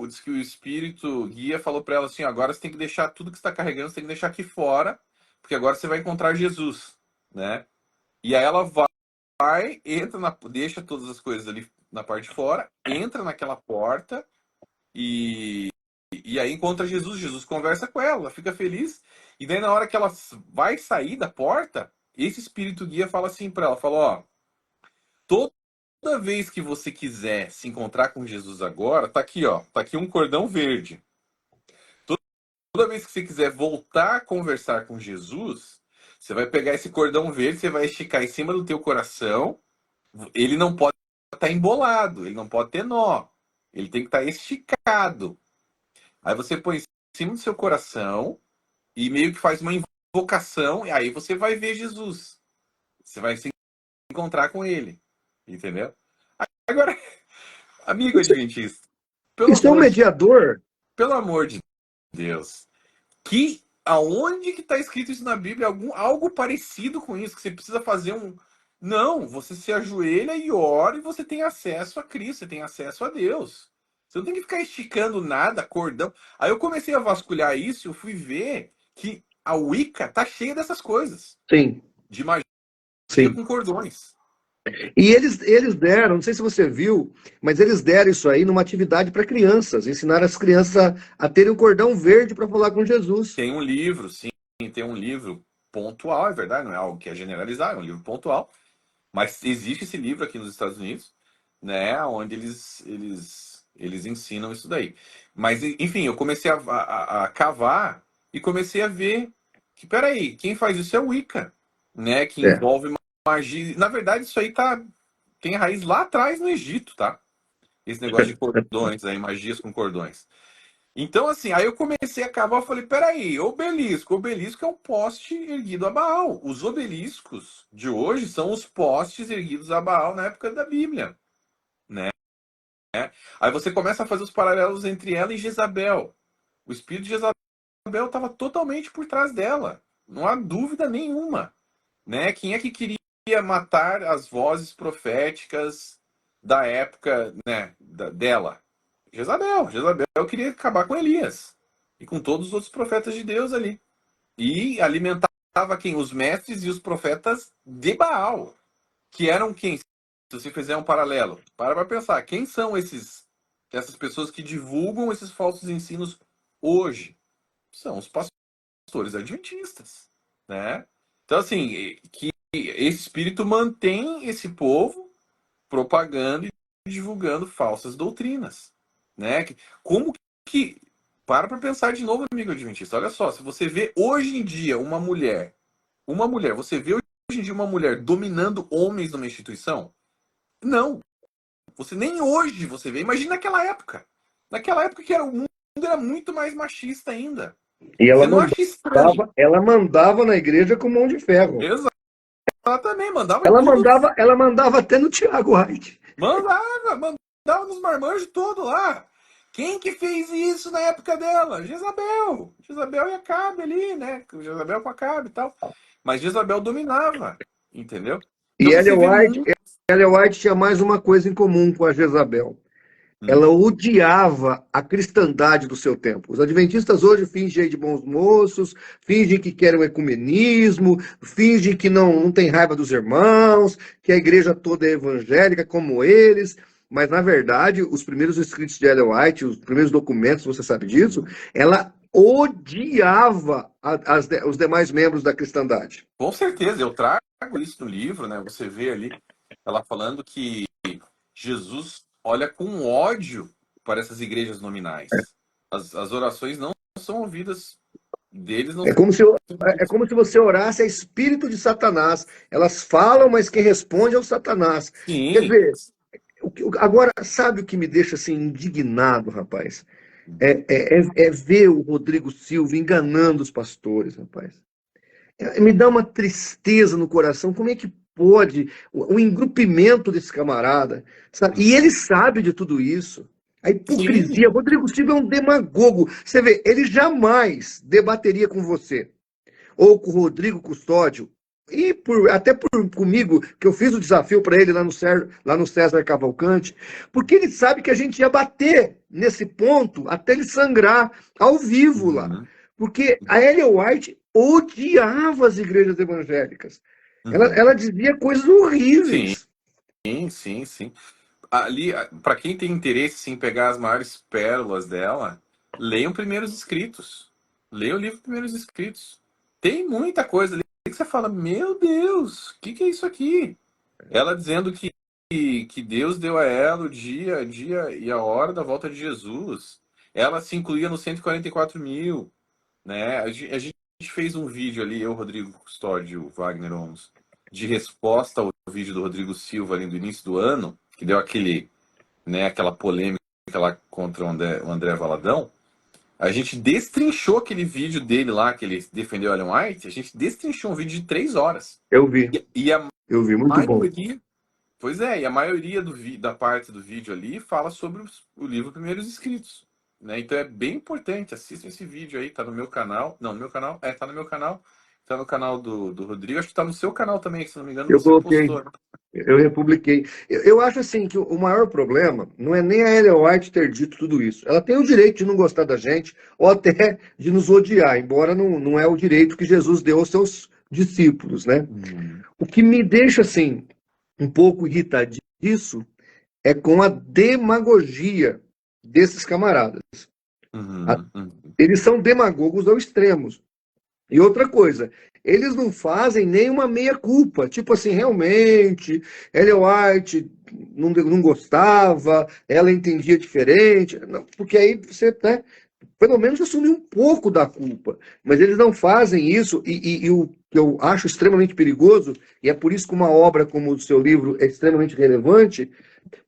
diz que o espírito guia falou para ela assim: agora você tem que deixar tudo que você está carregando, você tem que deixar aqui fora, porque agora você vai encontrar Jesus, né? E aí ela vai, deixa todas as coisas ali na parte de fora, entra naquela porta e aí encontra Jesus. Jesus conversa com ela, ela fica feliz. E daí na hora que ela vai sair da porta, esse espírito guia fala assim para ela, fala: ó, toda vez que você quiser se encontrar com Jesus agora, tá aqui, ó, tá aqui um cordão verde. Toda vez que você quiser voltar a conversar com Jesus, você vai pegar esse cordão verde, você vai esticar em cima do teu coração. Ele não pode estar embolado, ele não pode ter nó. Ele tem que estar esticado. Aí você põe em cima do seu coração e meio que faz uma invocação, e aí você vai ver Jesus. Você vai se encontrar com ele. Entendeu? Agora, amigo adventista, Isso é um mediador? pelo amor de Deus, aonde que está escrito isso na Bíblia? Algo parecido com isso, que você precisa fazer um. Não, você se ajoelha e ora e você tem acesso a Cristo, você tem acesso a Deus. Você não tem que ficar esticando nada, cordão. Aí eu comecei a vasculhar isso, eu fui ver que a Wicca tá cheia dessas coisas. Sim. De magia Sim. com cordões. E eles deram, não sei se você viu, mas eles deram isso aí numa atividade para crianças, ensinaram as crianças a terem um cordão verde para falar com Jesus. Tem um livro, sim, tem um livro pontual, é verdade, não é algo que é generalizar, é um livro pontual, mas existe esse livro aqui nos Estados Unidos, né, onde eles ensinam isso daí. Mas, enfim, eu comecei a cavar e comecei a ver que, peraí, quem faz isso é o Wicca, né, que envolve magia. Na verdade, isso aí tem raiz lá atrás no Egito, tá? Esse negócio de cordões aí, magias com cordões. Então, assim, aí eu comecei a cavar, eu falei, peraí, obelisco é um poste erguido a Baal. Os obeliscos de hoje são os postes erguidos a Baal na época da Bíblia, né? Aí você começa a fazer os paralelos entre ela e Jezabel. O espírito de Jezabel estava totalmente por trás dela, não há dúvida nenhuma, né? Quem é que queria matar as vozes proféticas da época, né, dela? Jezabel. Jezabel queria acabar com Elias e com todos os outros profetas de Deus ali. E alimentava quem? Os mestres e os profetas de Baal, que eram quem? Se você fizer um paralelo, para pensar, quem são essas pessoas que divulgam esses falsos ensinos hoje? São os pastores adventistas, né? Então, assim, que esse espírito mantém esse povo propagando e divulgando falsas doutrinas, né? Como que para pensar de novo, amigo adventista. Olha só, se você vê hoje em dia você vê hoje em dia uma mulher dominando homens numa instituição? Não. Você nem hoje você vê. Imagina naquela época. Naquela época que o mundo era muito mais machista ainda. E você não acha estranho? Ela mandava na igreja com mão de ferro. Exatamente, mandava ela mandava até no Tiago White. Mandava nos marmanjos todos lá. Quem que fez isso na época dela? Jezabel. Jezabel e Acabe ali, né? Jezabel com Acabe e tal. Mas Jezabel dominava, entendeu? Então, e Ellen White tinha mais uma coisa em comum com a Jezabel. Ela odiava a cristandade do seu tempo. Os adventistas hoje fingem de bons moços, fingem que querem o ecumenismo, fingem que não tem raiva dos irmãos, que a igreja toda é evangélica como eles. Mas, na verdade, os primeiros escritos de Ellen White, os primeiros documentos, você sabe disso, ela odiava os demais membros da cristandade. Com certeza, eu trago isso no livro, né? Você vê ali ela falando que Jesus olha com ódio para essas igrejas nominais. As orações não são ouvidas deles. Não é como se você orasse a espírito de Satanás. Elas falam, mas quem responde é o Satanás. Sim. Quer dizer, agora, sabe o que me deixa assim indignado, rapaz? É ver o Rodrigo Silva enganando os pastores, rapaz. Me dá uma tristeza no coração. Como é que pode o engrupimento desse camarada, sabe? E ele sabe de tudo isso. A hipocrisia. Sim. Rodrigo Silva é um demagogo. Você vê, ele jamais debateria com você ou com o Rodrigo Custódio e comigo, que eu fiz o desafio para ele lá no César Cavalcante, porque ele sabe que a gente ia bater nesse ponto até ele sangrar ao vivo lá. Uhum. Porque a Ellen White odiava as igrejas evangélicas. Uhum. Ela dizia coisas horríveis. Sim, sim, sim. Ali, para quem tem interesse em pegar as maiores pérolas dela, leiam Primeiros Escritos. Leia o livro Primeiros Escritos. Tem muita coisa ali que você fala, meu Deus, o que é isso aqui? Ela dizendo que Deus deu a ela o dia e a hora da volta de Jesus. Ela se incluía nos 144 mil, né? A gente fez um vídeo ali, eu, Rodrigo Custódio, Wagner Omos, de resposta ao vídeo do Rodrigo Silva ali do início do ano, que deu aquela polêmica lá contra o André Valadão. A gente destrinchou aquele vídeo dele lá, que ele defendeu a Ellen White, a gente destrinchou um vídeo de 3 horas. Eu vi, E a muito bom. maioria, pois é, e a maioria da parte do vídeo ali fala sobre o livro Primeiros Escritos. Né? Então é bem importante, assistam esse vídeo aí, tá no meu canal. Não, no meu canal, tá no meu canal. Tá no canal do Rodrigo, acho que tá no seu canal também, se não me engano, Eu você coloquei, postou. eu republiquei. Eu acho assim que o maior problema não é nem a Ellen White ter dito tudo isso. Ela tem o direito de não gostar da gente ou até de nos odiar, embora não é o direito que Jesus deu aos seus discípulos, né? O que me deixa assim um pouco irritadiço é com a demagogia desses camaradas. Eles são demagogos ao extremo. E outra coisa, eles não fazem nenhuma meia-culpa. Tipo assim, realmente, Ellen White não gostava, ela entendia diferente. Não, porque aí você, né, pelo menos assume um pouco da culpa. Mas eles não fazem isso, e o que eu acho extremamente perigoso, e é por isso que uma obra como o seu livro é extremamente relevante,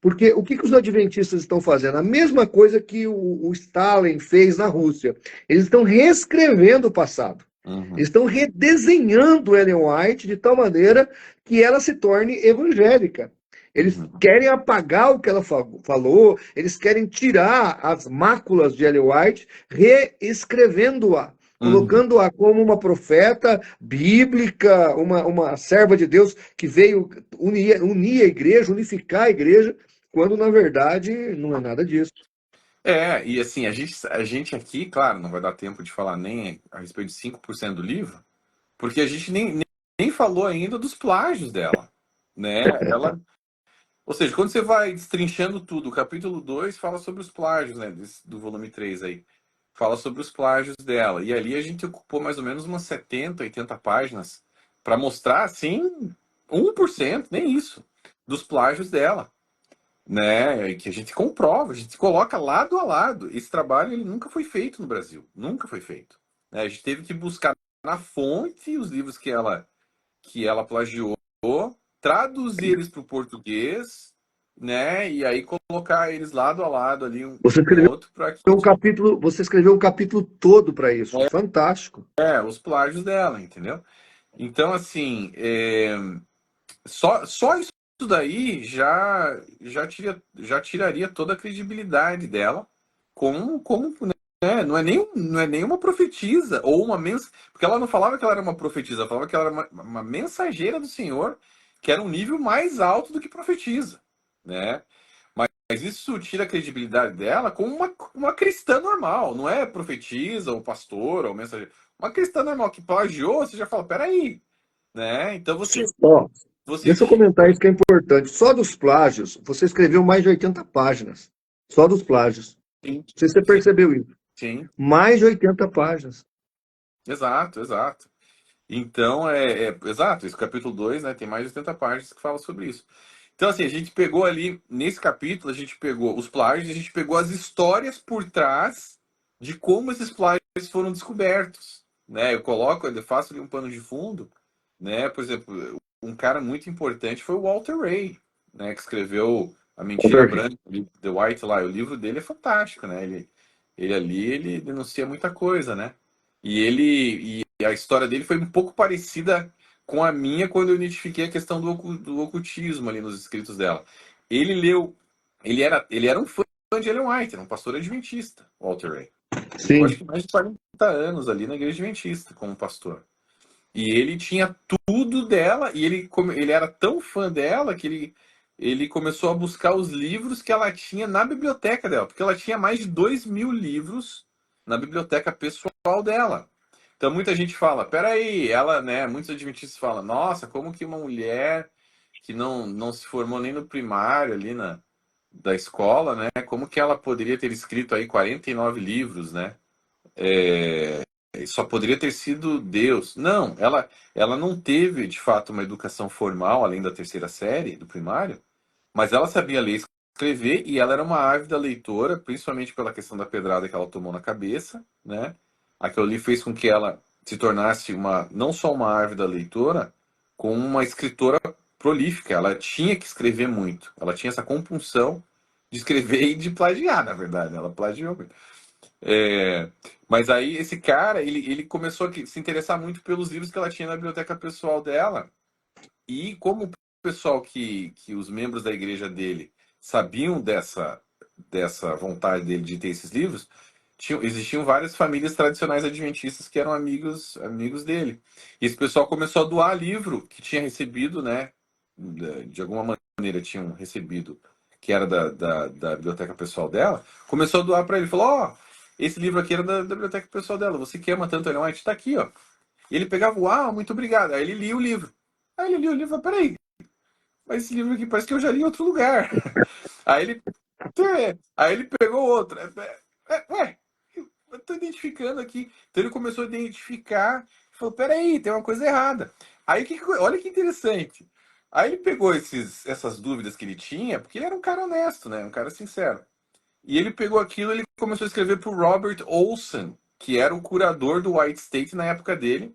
porque o que os adventistas estão fazendo? A mesma coisa que o Stalin fez na Rússia. Eles estão reescrevendo o passado. Eles estão redesenhando Ellen White de tal maneira que ela se torne evangélica. Eles querem apagar o que ela falou, eles querem tirar as máculas de Ellen White, reescrevendo-a, colocando-a como uma profeta bíblica, uma serva de Deus que veio unir a igreja, unificar a igreja, quando na verdade não é nada disso. E assim, a gente aqui, claro, não vai dar tempo de falar nem a respeito de 5% do livro, porque a gente nem falou ainda dos plágios dela, né? Ou seja, quando você vai destrinchando tudo, o capítulo 2 fala sobre os plágios, né, do volume 3 aí. Fala sobre os plágios dela. E ali a gente ocupou mais ou menos umas 70, 80 páginas para mostrar, assim, 1%, nem isso, dos plágios dela. Né, que a gente comprova, a gente coloca lado a lado. Esse trabalho ele nunca foi feito no Brasil, nunca foi feito. Né, a gente teve que buscar na fonte os livros que ela plagiou, traduzir eles para o português, né, e aí colocar eles lado a lado ali Você com o escreveu outro para que você escreveu um capítulo todo para isso. Fantástico. os plágios dela, entendeu? Então assim, só isso daí já tiraria toda a credibilidade dela como né? Não é nenhuma profetisa ou uma porque ela não falava que ela era uma profetisa, ela falava que ela era uma mensageira do Senhor, que era um nível mais alto do que profetisa, né? Mas isso tira a credibilidade dela como uma cristã normal, não é profetisa ou pastora ou mensageira. Uma cristã normal que plagiou, você já fala, peraí, né? Então você Deixa eu comentar isso que é importante. Só dos plágios, você escreveu mais de 80 páginas. Só dos plágios. sim, Não sei se você percebeu isso. sim, Mais de 80 páginas. exato, exato. Então, exato, esse capítulo 2, né, tem mais de 80 páginas que fala sobre isso. Então, assim, a gente pegou ali, nesse capítulo, a gente pegou os plágios, a gente pegou as histórias por trás de como esses plágios foram descobertos, né? Eu faço ali um pano de fundo, né? Por exemplo, um cara muito importante foi o Walter Ray, né, que escreveu A Mentira Branca, The White Lie. O livro dele é fantástico, né? Ele denuncia muita coisa, né? E a história dele foi um pouco parecida com a minha quando eu identifiquei a questão do ocultismo ali nos escritos dela. Ele leu, ele era um fã de Ellen White, era um pastor adventista, Walter Ray. Ele ficou acho Sim. que mais de 40 anos ali na igreja adventista como pastor. E ele tinha tudo dela, e ele era tão fã dela que ele começou a buscar os livros que ela tinha na biblioteca dela, porque ela tinha mais de 2.000 livros na biblioteca pessoal dela. Então muita gente fala, peraí, ela, né, muitos adventistas falam, nossa, como que uma mulher que não se formou nem no primário ali da escola, né, como que ela poderia ter escrito aí 49 livros, né? É, só poderia ter sido Deus. Não, ela não teve, de fato, uma educação formal, além da terceira série do primário, mas ela sabia ler e escrever e ela era uma ávida leitora, principalmente pela questão da pedrada que ela tomou na cabeça, né? Aquilo ali fez com que ela se tornasse não só uma ávida leitora, como uma escritora prolífica. Ela tinha que escrever muito. Ela tinha essa compulsão de escrever e de plagiar, na verdade, né? Ela plagiou. É, mas aí esse cara, ele começou a se interessar muito pelos livros que ela tinha na biblioteca pessoal dela. E como o pessoal que os membros da igreja dele sabiam dessa vontade dele de ter esses livros, existiam várias famílias tradicionais adventistas que eram amigos dele. E esse pessoal começou a doar livro que tinha recebido, né? De alguma maneira tinham recebido, que era da biblioteca pessoal dela, começou a doar para ele. Falou: Ó, esse livro aqui era da biblioteca pessoal dela, você que ama tanto Ellen White, tá aqui, ó. E ele pegava, uau, muito obrigado. Aí ele lia o livro. Aí ele lia o livro e falou: peraí, mas esse livro aqui parece que eu já li em outro lugar. Aí ele, aí ele pegou outro. Ué, eu tô identificando aqui. Então ele começou a identificar, falou: peraí, tem uma coisa errada. Aí olha que interessante. Aí ele pegou essas dúvidas que ele tinha, porque ele era um cara honesto, né? Um cara sincero. E ele pegou aquilo e ele começou a escrever para o Robert Olson, que era o curador do White State na época dele,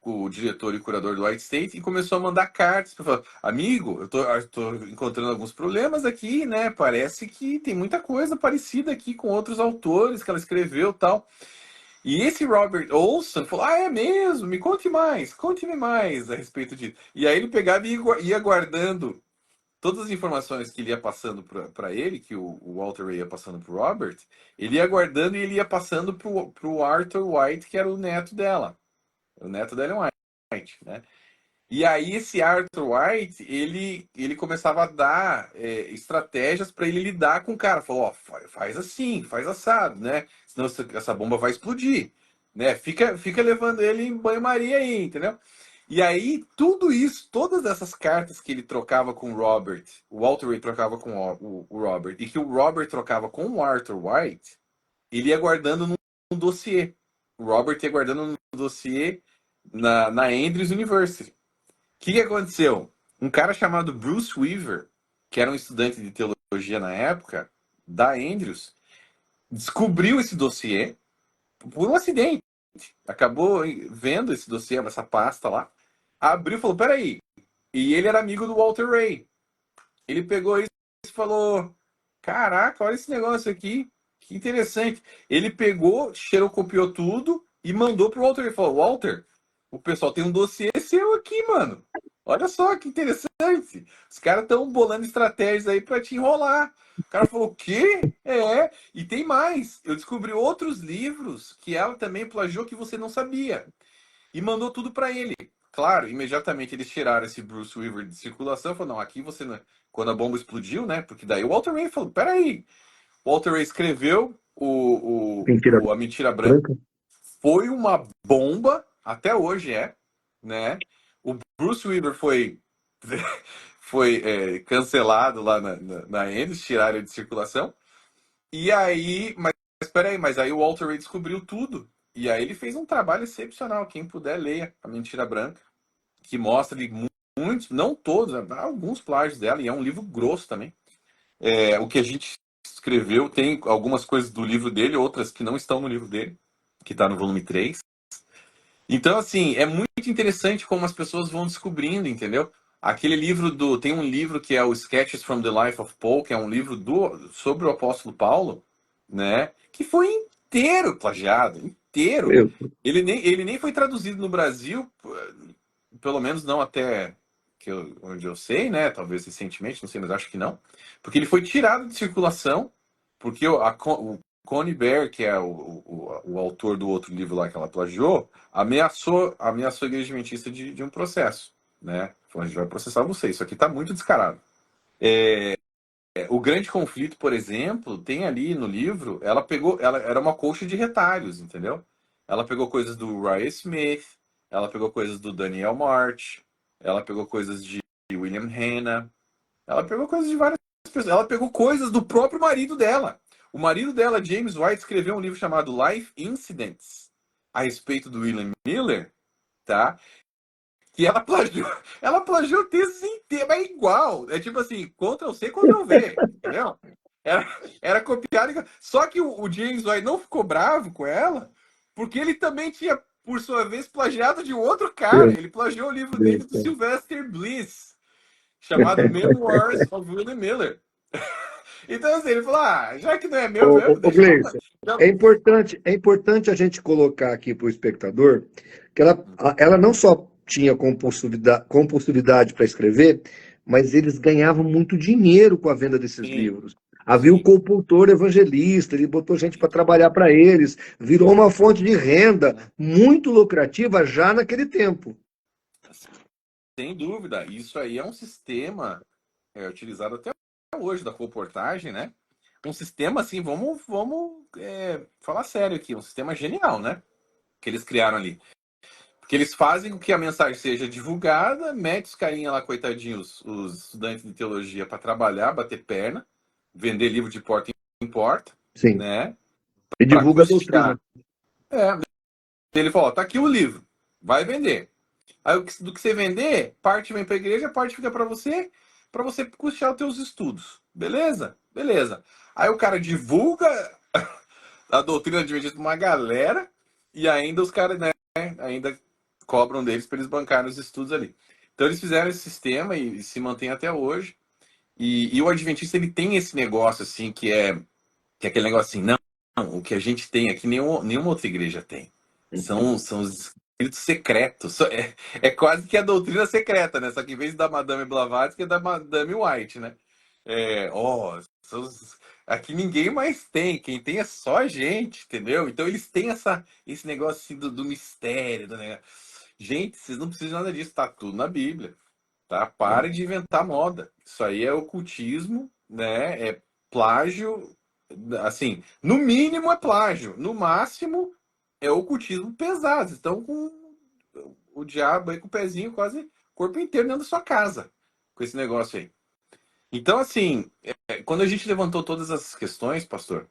o diretor e curador do White State, e começou a mandar cartas para falar: amigo, eu tô encontrando alguns problemas aqui, né? Parece que tem muita coisa parecida aqui com outros autores que ela escreveu, tal. E esse Robert Olson falou: ah, é mesmo? Me conte-me mais a respeito disso. E aí ele pegava e ia guardando todas as informações que ele ia passando para ele, que o Walter Ray ia passando para o Robert, ele ia guardando e ele ia passando para o Arthur White, que era o neto dela, o neto da Ellen White, né? E aí esse Arthur White, ele começava a dar estratégias para ele lidar com o cara. Falou: ó, faz assim, faz assado, né? Senão essa bomba vai explodir, né? Fica levando ele em banho-maria aí, entendeu? E aí, tudo isso, todas essas cartas que ele trocava com o Robert, o Walter Ray trocava com o Robert, e que o Robert trocava com o Arthur White, ele ia guardando num dossiê. O Robert ia guardando num dossiê na Andrews University. O que aconteceu? Um cara chamado Bruce Weaver, que era um estudante de teologia na época, da Andrews, descobriu esse dossiê por um acidente. Acabou vendo esse dossiê, essa pasta lá, abriu e falou: peraí. E ele era amigo do Walter Ray. Ele pegou isso e falou: caraca, olha esse negócio aqui, que interessante. Ele pegou, xerocopiou tudo e mandou pro Walter Ray. Falou: Walter, o pessoal tem um dossiê seu aqui, mano. Olha só que interessante. Os caras estão bolando estratégias aí para te enrolar. O cara falou: o quê? E tem mais. Eu descobri outros livros que ela também plagiou que você não sabia. E mandou tudo para ele. Claro, imediatamente eles tiraram esse Bruce Weaver de circulação. Falaram: não, aqui você não. Quando a bomba explodiu, né? Porque daí o Walter Ray falou: peraí. O Walter Ray escreveu Mentira A Mentira Branca. branca. Foi uma bomba, até hoje né? O Bruce Weaver foi cancelado lá na Ennis, tiraram ele de circulação. E aí, mas espera aí, mas aí o Walter Ray descobriu tudo. E aí ele fez um trabalho excepcional. Quem puder, leia A Mentira Branca, que mostra ali muitos, não todos, né, alguns plágios dela, e é um livro grosso também. O que a gente escreveu, tem algumas coisas do livro dele, outras que não estão no livro dele, que está no volume 3. Então, assim, é muito interessante como as pessoas vão descobrindo, entendeu? Aquele livro tem um livro que é o Sketches from the Life of Paul, que é um livro sobre o apóstolo Paulo, né? Que foi inteiro plagiado, inteiro. Meu, Ele nem foi traduzido no Brasil, pelo menos não até onde eu sei, né? Talvez recentemente, não sei, mas acho que não. Porque ele foi tirado de circulação, porque o Connie Bear, que é o autor do outro livro lá que ela plagiou, ameaçou a Igreja Adventista de um processo, né? Falou, a gente vai processar você, isso aqui tá muito descarado. O Grande Conflito, por exemplo, tem ali no livro, ela era uma colcha de retalhos, entendeu? Ela pegou coisas do Ray Smith, ela pegou coisas do Daniel March, ela pegou coisas de William Hanna, ela pegou coisas de várias pessoas, ela pegou coisas do próprio marido dela. O marido dela, James White, escreveu um livro chamado Life Incidents, a respeito do William Miller, tá? Que ela plagiou textos inteiros, mas igual. É tipo assim, Ctrl-C, Ctrl-V, entendeu? Era copiado. Só que o James White não ficou bravo com ela, porque ele também tinha, por sua vez, plagiado de outro cara. Ele plagiou o livro dele do Sylvester Bliss, chamado Memoirs of William Miller. Então, assim, ele falou, já que não é meu mesmo, deixa eu... Gleison, é importante a gente colocar aqui para o espectador que ela não só tinha compulsividade para escrever, mas eles ganhavam muito dinheiro com a venda desses livros. Havia o compultor evangelista, ele botou gente para trabalhar para eles, virou uma fonte de renda muito lucrativa já naquele tempo. Sem dúvida, isso aí é um sistema utilizado até hoje da colportagem, né? Um sistema assim, vamos falar sério aqui, um sistema genial, né? Que eles criaram ali. Porque eles fazem com que a mensagem seja divulgada, mete os carinha lá, coitadinhos, os estudantes de teologia para trabalhar, bater perna, vender livro de porta em porta, Sim. né? E divulga a doutrina. Ele falou, tá aqui o livro, vai vender. Aí do que você vender, parte vem para a igreja, parte fica para você custear os teus estudos. Beleza? Beleza. Aí o cara divulga a doutrina adventista para uma galera e ainda os caras, né, ainda cobram deles para eles bancarem os estudos ali. Então eles fizeram esse sistema e se mantém até hoje. E o adventista, ele tem esse negócio assim, que é aquele negócio assim, não, o que a gente tem aqui nenhuma outra igreja tem. São os espíritos secretos. É quase que a doutrina secreta, né? Só que em vez da Madame Blavatsky, é da Madame White, né? Aqui ninguém mais tem. Quem tem é só a gente, entendeu? Então eles têm esse negócio assim do mistério. Gente, vocês não precisam de nada disso. Tá tudo na Bíblia. Tá? Pare de inventar moda. Isso aí é ocultismo, né? É plágio. Assim, no mínimo é plágio. No máximo é ocultismo pesado. Estão com o diabo aí com o pezinho quase o corpo inteiro dentro da sua casa. Com esse negócio aí. Então, assim, quando a gente levantou todas essas questões, pastor,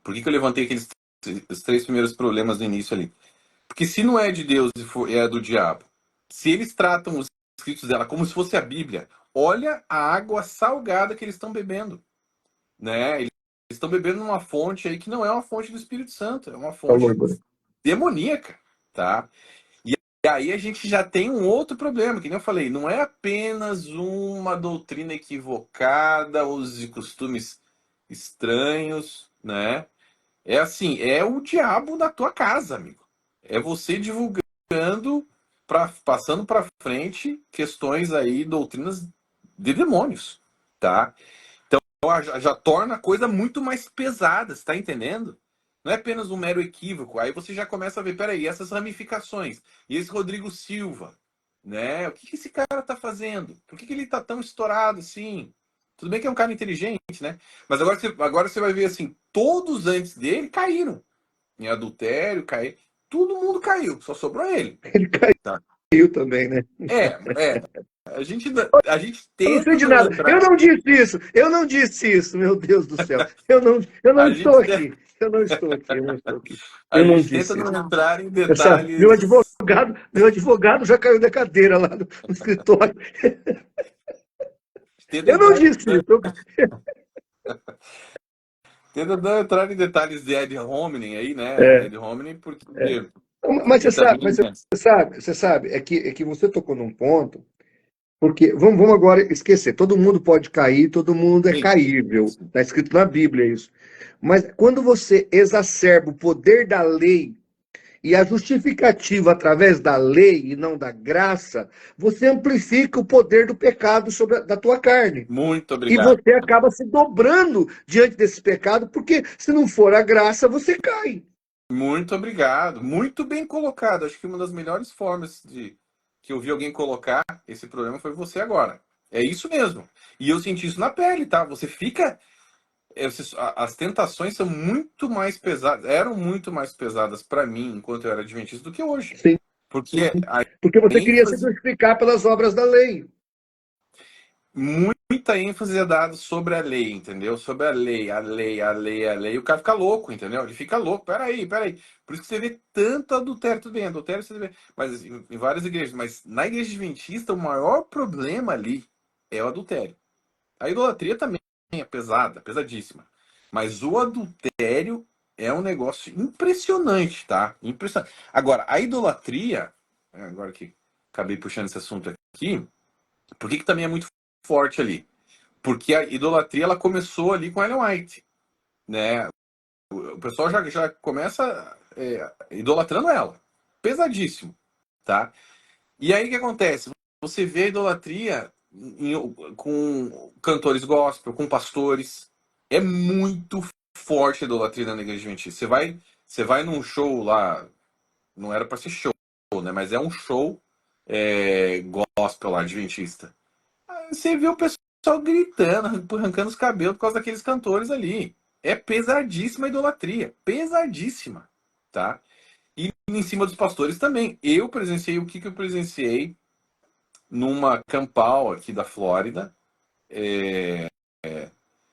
por que eu levantei os 3 primeiros problemas no início ali? Porque se não é de Deus e é do diabo, se eles tratam os escritos dela como se fosse a Bíblia, olha a água salgada que eles estão bebendo, né? Eles estão bebendo numa fonte aí que não é uma fonte do Espírito Santo, é uma fonte demoníaca, tá? E aí a gente já tem um outro problema, que nem eu falei, não é apenas uma doutrina equivocada, usos e costumes estranhos, né? É assim, é o diabo na tua casa, amigo. É você divulgando, passando para frente questões aí, doutrinas de demônios, tá? Então já torna a coisa muito mais pesada, você tá entendendo? Não é apenas um mero equívoco. Aí você já começa a ver, peraí, essas ramificações. E esse Rodrigo Silva, né? O que esse cara tá fazendo? Por que ele tá tão estourado assim? Tudo bem que é um cara inteligente, né? Mas agora você vai ver assim, todos antes dele caíram. Em adultério, caíram. Todo mundo caiu, só sobrou ele. Ele caiu também, né? A gente Eu não sei de tenta nada. entrar. Eu não disse isso, meu Deus do céu. Eu não estou aqui. Eu não estou aqui. A gente tenta não entrar em detalhes. Meu advogado já caiu da cadeira lá no escritório. Eu não disse isso. Tenta não entrar em detalhes de Ad hominem aí, né? Ad hominem, porque. Mas você sabe, é que você tocou num ponto, porque vamos agora esquecer, todo mundo pode cair, todo mundo é caível, está escrito na Bíblia isso. Mas quando você exacerba o poder da lei e a justificativa através da lei e não da graça, você amplifica o poder do pecado da tua carne. Muito E obrigado. você acaba se dobrando diante desse pecado, porque se não for a graça, você cai. Muito obrigado. Muito bem colocado. Acho que uma das melhores formas de que eu vi alguém colocar esse problema foi você agora. É isso mesmo. E eu senti isso na pele, tá? Você fica. As tentações são muito mais pesadas, eram muito mais pesadas para mim enquanto eu era adventista do que hoje. Sim. Porque a Porque você queria se ênfase, justificar pelas obras da lei. muita ênfase é dada sobre a lei, entendeu? Sobre a lei, a lei, a lei, a lei. O cara fica louco, entendeu? Ele fica louco. Peraí, peraí. Por isso que você vê tanto adultério, tudo bem, adultério você vê, mas em várias igrejas. Mas na igreja adventista, o maior problema ali é o adultério. A idolatria também é pesada, pesadíssima. Mas o adultério é um negócio impressionante, tá? Impressionante. Agora, a idolatria, agora que acabei puxando esse assunto aqui, por que também é muito forte ali? Porque a idolatria ela começou ali com Ellen White, né? O pessoal já começa idolatrando ela. Pesadíssimo, tá? E aí o que acontece? Você vê a idolatria com cantores gospel, com pastores. É muito forte a idolatria na igreja adventista. Você vai num show lá, não era para ser show, né? Mas é um show gospel lá, adventista. Aí você vê o pessoal gritando, arrancando os cabelos por causa daqueles cantores ali. É pesadíssima a idolatria. Pesadíssima, tá? E em cima dos pastores também. Eu presenciei, o que eu presenciei numa campal aqui da Flórida,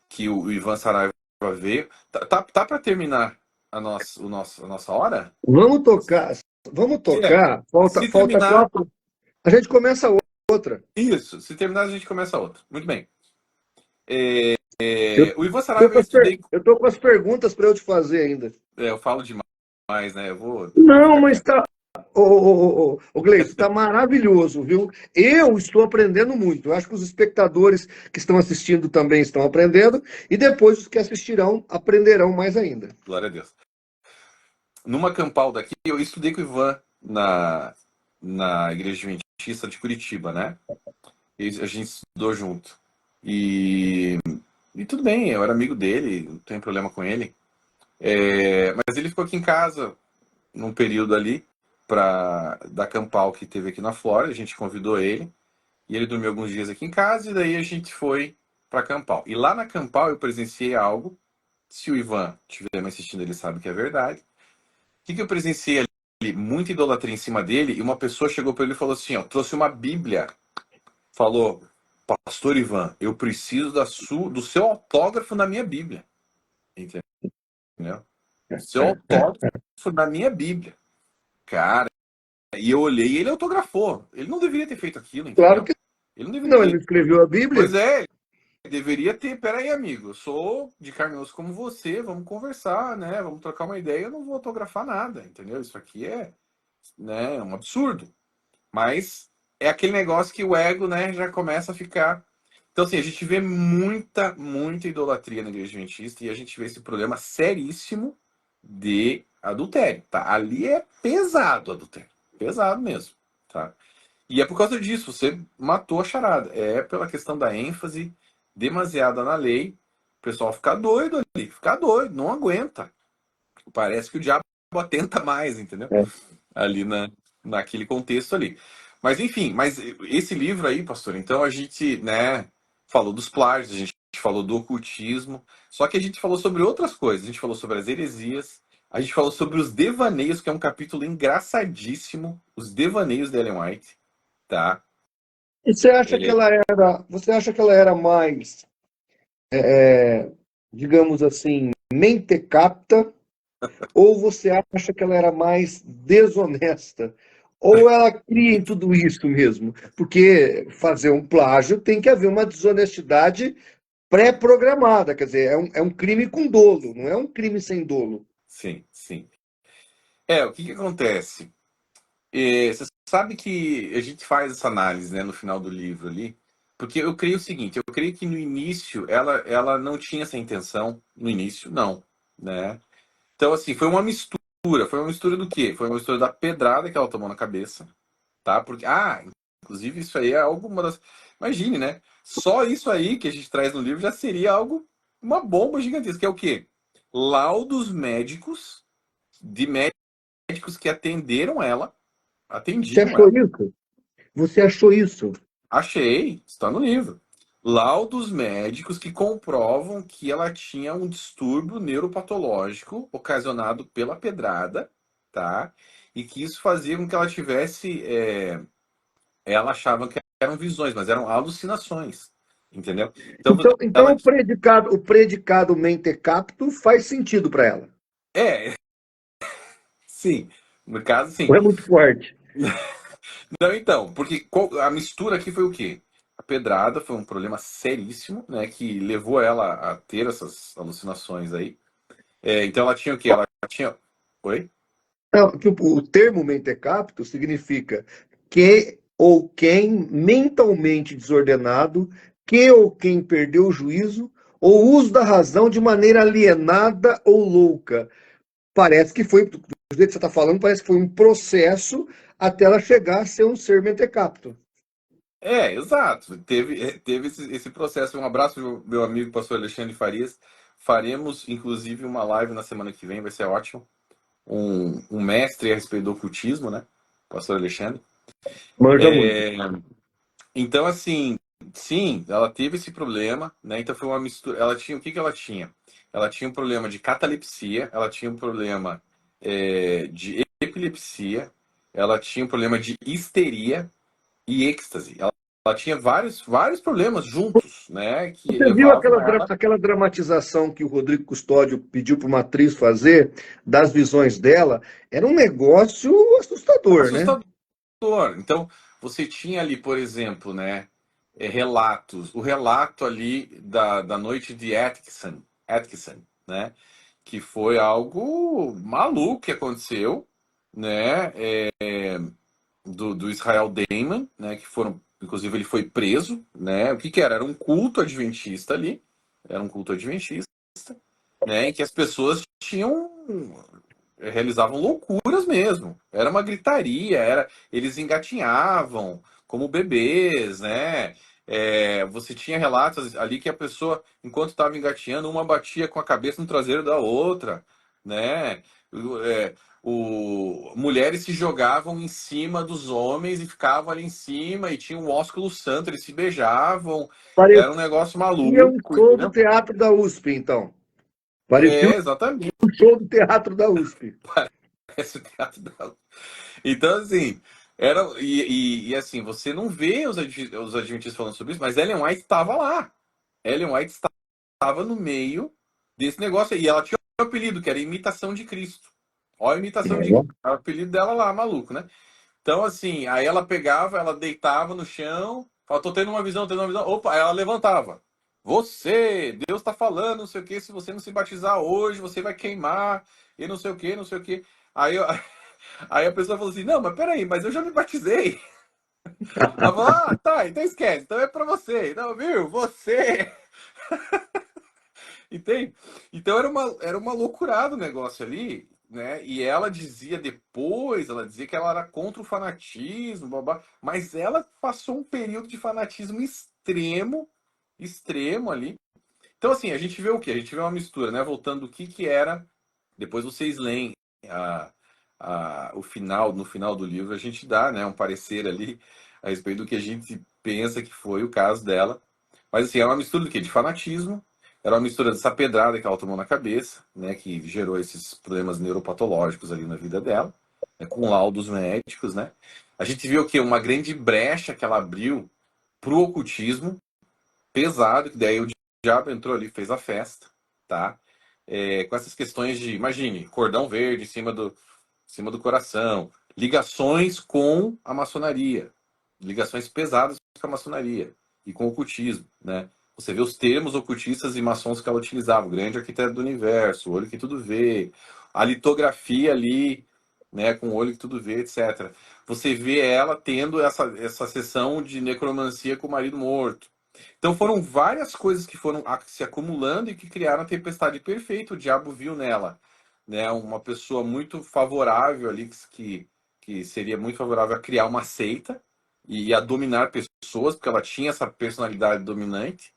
que o Ivan Saraiva veio. Tá para terminar a nossa hora? Vamos tocar, vamos tocar. Se Falta terminar, quatro. A gente começa outra. isso. Se terminar, a gente começa outra. Muito bem. Eu O Ivan tô Saraiva com eu estudei. eu tô com as perguntas para eu te fazer ainda. Eu falo demais, né? Eu vou Não, ficar mas quieto. tá. Ô, Gleice, está maravilhoso, viu? Eu estou aprendendo muito. Eu acho que os espectadores que estão assistindo também estão aprendendo, e depois os que assistirão aprenderão mais ainda. Glória a Deus. Numa campal daqui, eu estudei com o Ivan na Igreja Adventista de Curitiba, né? E a gente estudou junto. E tudo bem, eu era amigo dele, não tem problema com ele. Mas ele ficou aqui em casa num período ali da Campal que teve aqui na Flórida. A gente convidou ele e ele dormiu alguns dias aqui em casa e daí a gente foi para Campal. E lá na Campal eu presenciei algo. Se o Ivan estiver me assistindo, ele sabe que é verdade. O que eu presenciei ali? Muita idolatria em cima dele e uma pessoa chegou para ele e falou assim: ó, trouxe uma Bíblia. Falou, Pastor Ivan, eu preciso do seu autógrafo na minha Bíblia. Entendeu? Seu autógrafo na minha Bíblia. Cara, e eu olhei e ele autografou. Ele não deveria ter feito aquilo, Claro entendeu? que Ele não deveria não, ele ter. não escreveu a Bíblia. Pois é, ele deveria ter. Peraí, amigo, eu sou de carne e osso como você, vamos conversar, né? Vamos trocar uma ideia. Eu não vou autografar nada, entendeu? Isso aqui né, um absurdo. Mas é aquele negócio que o ego, né, já começa a ficar. Então, assim, a gente vê muita idolatria na igreja adventista e a gente vê esse problema seríssimo de adultério, tá? Ali é pesado o adultério. Pesado mesmo, tá? E é por causa disso, você matou a charada. É pela questão da ênfase demasiada na lei. O pessoal fica doido ali, fica doido, não aguenta. Parece que o diabo atenta mais, entendeu? É. Ali naquele contexto ali. Mas enfim, mas esse livro aí, pastor, então a gente, né, falou dos plágios, a gente falou do ocultismo, só que a gente falou sobre outras coisas, a gente falou sobre as heresias, a gente falou sobre os devaneios, que é um capítulo engraçadíssimo, os devaneios de Ellen White, tá? E você acha que ela era mais, digamos assim, mentecapta, ou você acha que ela era mais desonesta? Ou ela cria em tudo isso mesmo? Porque fazer um plágio tem que haver uma desonestidade pré-programada, quer dizer, é um crime com dolo, não é um crime sem dolo. Sim, sim. O que que acontece? Você sabe que a gente faz essa análise, né, no final do livro ali, porque eu creio o seguinte, eu creio que no início ela não tinha essa intenção, no início não, né? Então assim, foi uma mistura Foi uma mistura do quê? Foi uma mistura da pedrada que ela tomou na cabeça, tá? Porque, inclusive isso aí é alguma das... Imagine, né? Só isso aí que a gente traz no livro já seria algo, uma bomba gigantesca, que é o quê? Laudos médicos, de médicos que Você atendiam achou ela. isso? Você achou isso? Achei, está no livro. Laudos médicos que comprovam que ela tinha um distúrbio neuropatológico ocasionado pela pedrada, tá? E que isso fazia com que ela tivesse. Ela achava que eram visões, mas eram alucinações, entendeu? Então, Então, ela. o predicado mentecapto faz sentido para ela. É, sim. No caso, sim. Não é muito forte. Não, então, porque a mistura aqui foi o quê? A pedrada foi um problema seríssimo, né? Que levou ela a ter essas alucinações aí. Então ela tinha o quê? Ela tinha. Oi? Não, que o termo mentecapto significa que ou quem mentalmente desordenado, que ou quem perdeu o juízo, ou uso da razão de maneira alienada ou louca. Parece que foi, do jeito que você está falando, parece que foi um processo até ela chegar a ser um ser mentecapto. Exato. Teve esse processo. Um abraço, meu amigo pastor Alexandre Farias. Faremos, inclusive, uma live na semana que vem, vai ser ótimo. Um mestre a respeito do ocultismo, né? Pastor Alexandre. Manja muito. É, então, assim, sim, ela teve esse problema, né? Então foi uma mistura. Ela tinha, o que que ela tinha? Ela tinha um problema de catalepsia, ela tinha um problema de epilepsia, ela tinha um problema de histeria e êxtase. Ela tinha vários problemas juntos, né? Que Você viu levavam ela. aquela dramatização que o Rodrigo Custódio pediu para uma atriz fazer das visões dela? Era um negócio assustador, né? Assustador. Então, você tinha ali, por exemplo, né, relatos, o relato ali da noite de Atkinson, né, que foi algo maluco que aconteceu, né, do Israel Damon, né, que foram, inclusive ele foi preso, né, o que que era? Era um culto adventista ali, era um culto adventista, né, em que as pessoas realizavam loucuras mesmo. Era uma gritaria, eles engatinhavam como bebês, né? Você tinha relatos ali que a pessoa, enquanto estava engatinhando, uma batia com a cabeça no traseiro da outra, né? É, mulheres se jogavam em cima dos homens e ficavam ali em cima e tinha um ósculo santo, eles se beijavam. Era um Parecia negócio um maluco, show do entendeu? teatro da USP, então. Parecia Exatamente. um show do teatro da USP. Parece o teatro da... Então, assim, assim, você não vê os adventistas falando sobre isso, mas Ellen White estava lá. Ellen White estava no meio desse negócio aí. E ela tinha um apelido, que era Imitação de Cristo. Olha a imitação de Cristo. O apelido dela lá, maluco, né? Então, assim, aí ela pegava, ela deitava no chão, falava, tô tendo uma visão, tendo uma visão. Opa, aí ela levantava. Deus está falando, não sei o que, se você não se batizar hoje, você vai queimar, e não sei o que, não sei o que. Aí, aí a pessoa falou assim, não, mas peraí, mas eu já me batizei. Ela falou, tá, então esquece, então é pra você. Não, viu? Você. Entende? Então era uma loucurada o negócio ali, né? E ela dizia depois, ela dizia que ela era contra o fanatismo, babá, mas ela passou um período de fanatismo extremo, extremo ali. Então, assim, a gente vê o quê? A gente vê uma mistura, né? Voltando do que era. Depois vocês leem o final, no final do livro, a gente dá, né, um parecer ali a respeito do que a gente pensa que foi o caso dela. Mas, assim, é uma mistura do quê? De fanatismo, era uma mistura dessa pedrada que ela tomou na cabeça, né, que gerou esses problemas neuropatológicos ali na vida dela, né, com laudos médicos, né. A gente viu o quê? Uma grande brecha que ela abriu pro ocultismo, pesado, que daí o diabo entrou ali, fez a festa, tá? Com essas questões de, imagine, cordão verde em cima do coração, ligações com a maçonaria, ligações pesadas com a maçonaria e com o ocultismo, né? Você vê os termos ocultistas e maçons que ela utilizava, o grande arquiteto do universo, o olho que tudo vê, a litografia ali, né, com o olho que tudo vê, etc. Você vê ela tendo essa sessão de necromancia com o marido morto. Então foram várias coisas que foram se acumulando e que criaram a tempestade perfeita. O diabo viu nela né, uma pessoa muito favorável ali, que seria muito favorável a criar uma seita e a dominar pessoas, porque ela tinha essa personalidade dominante,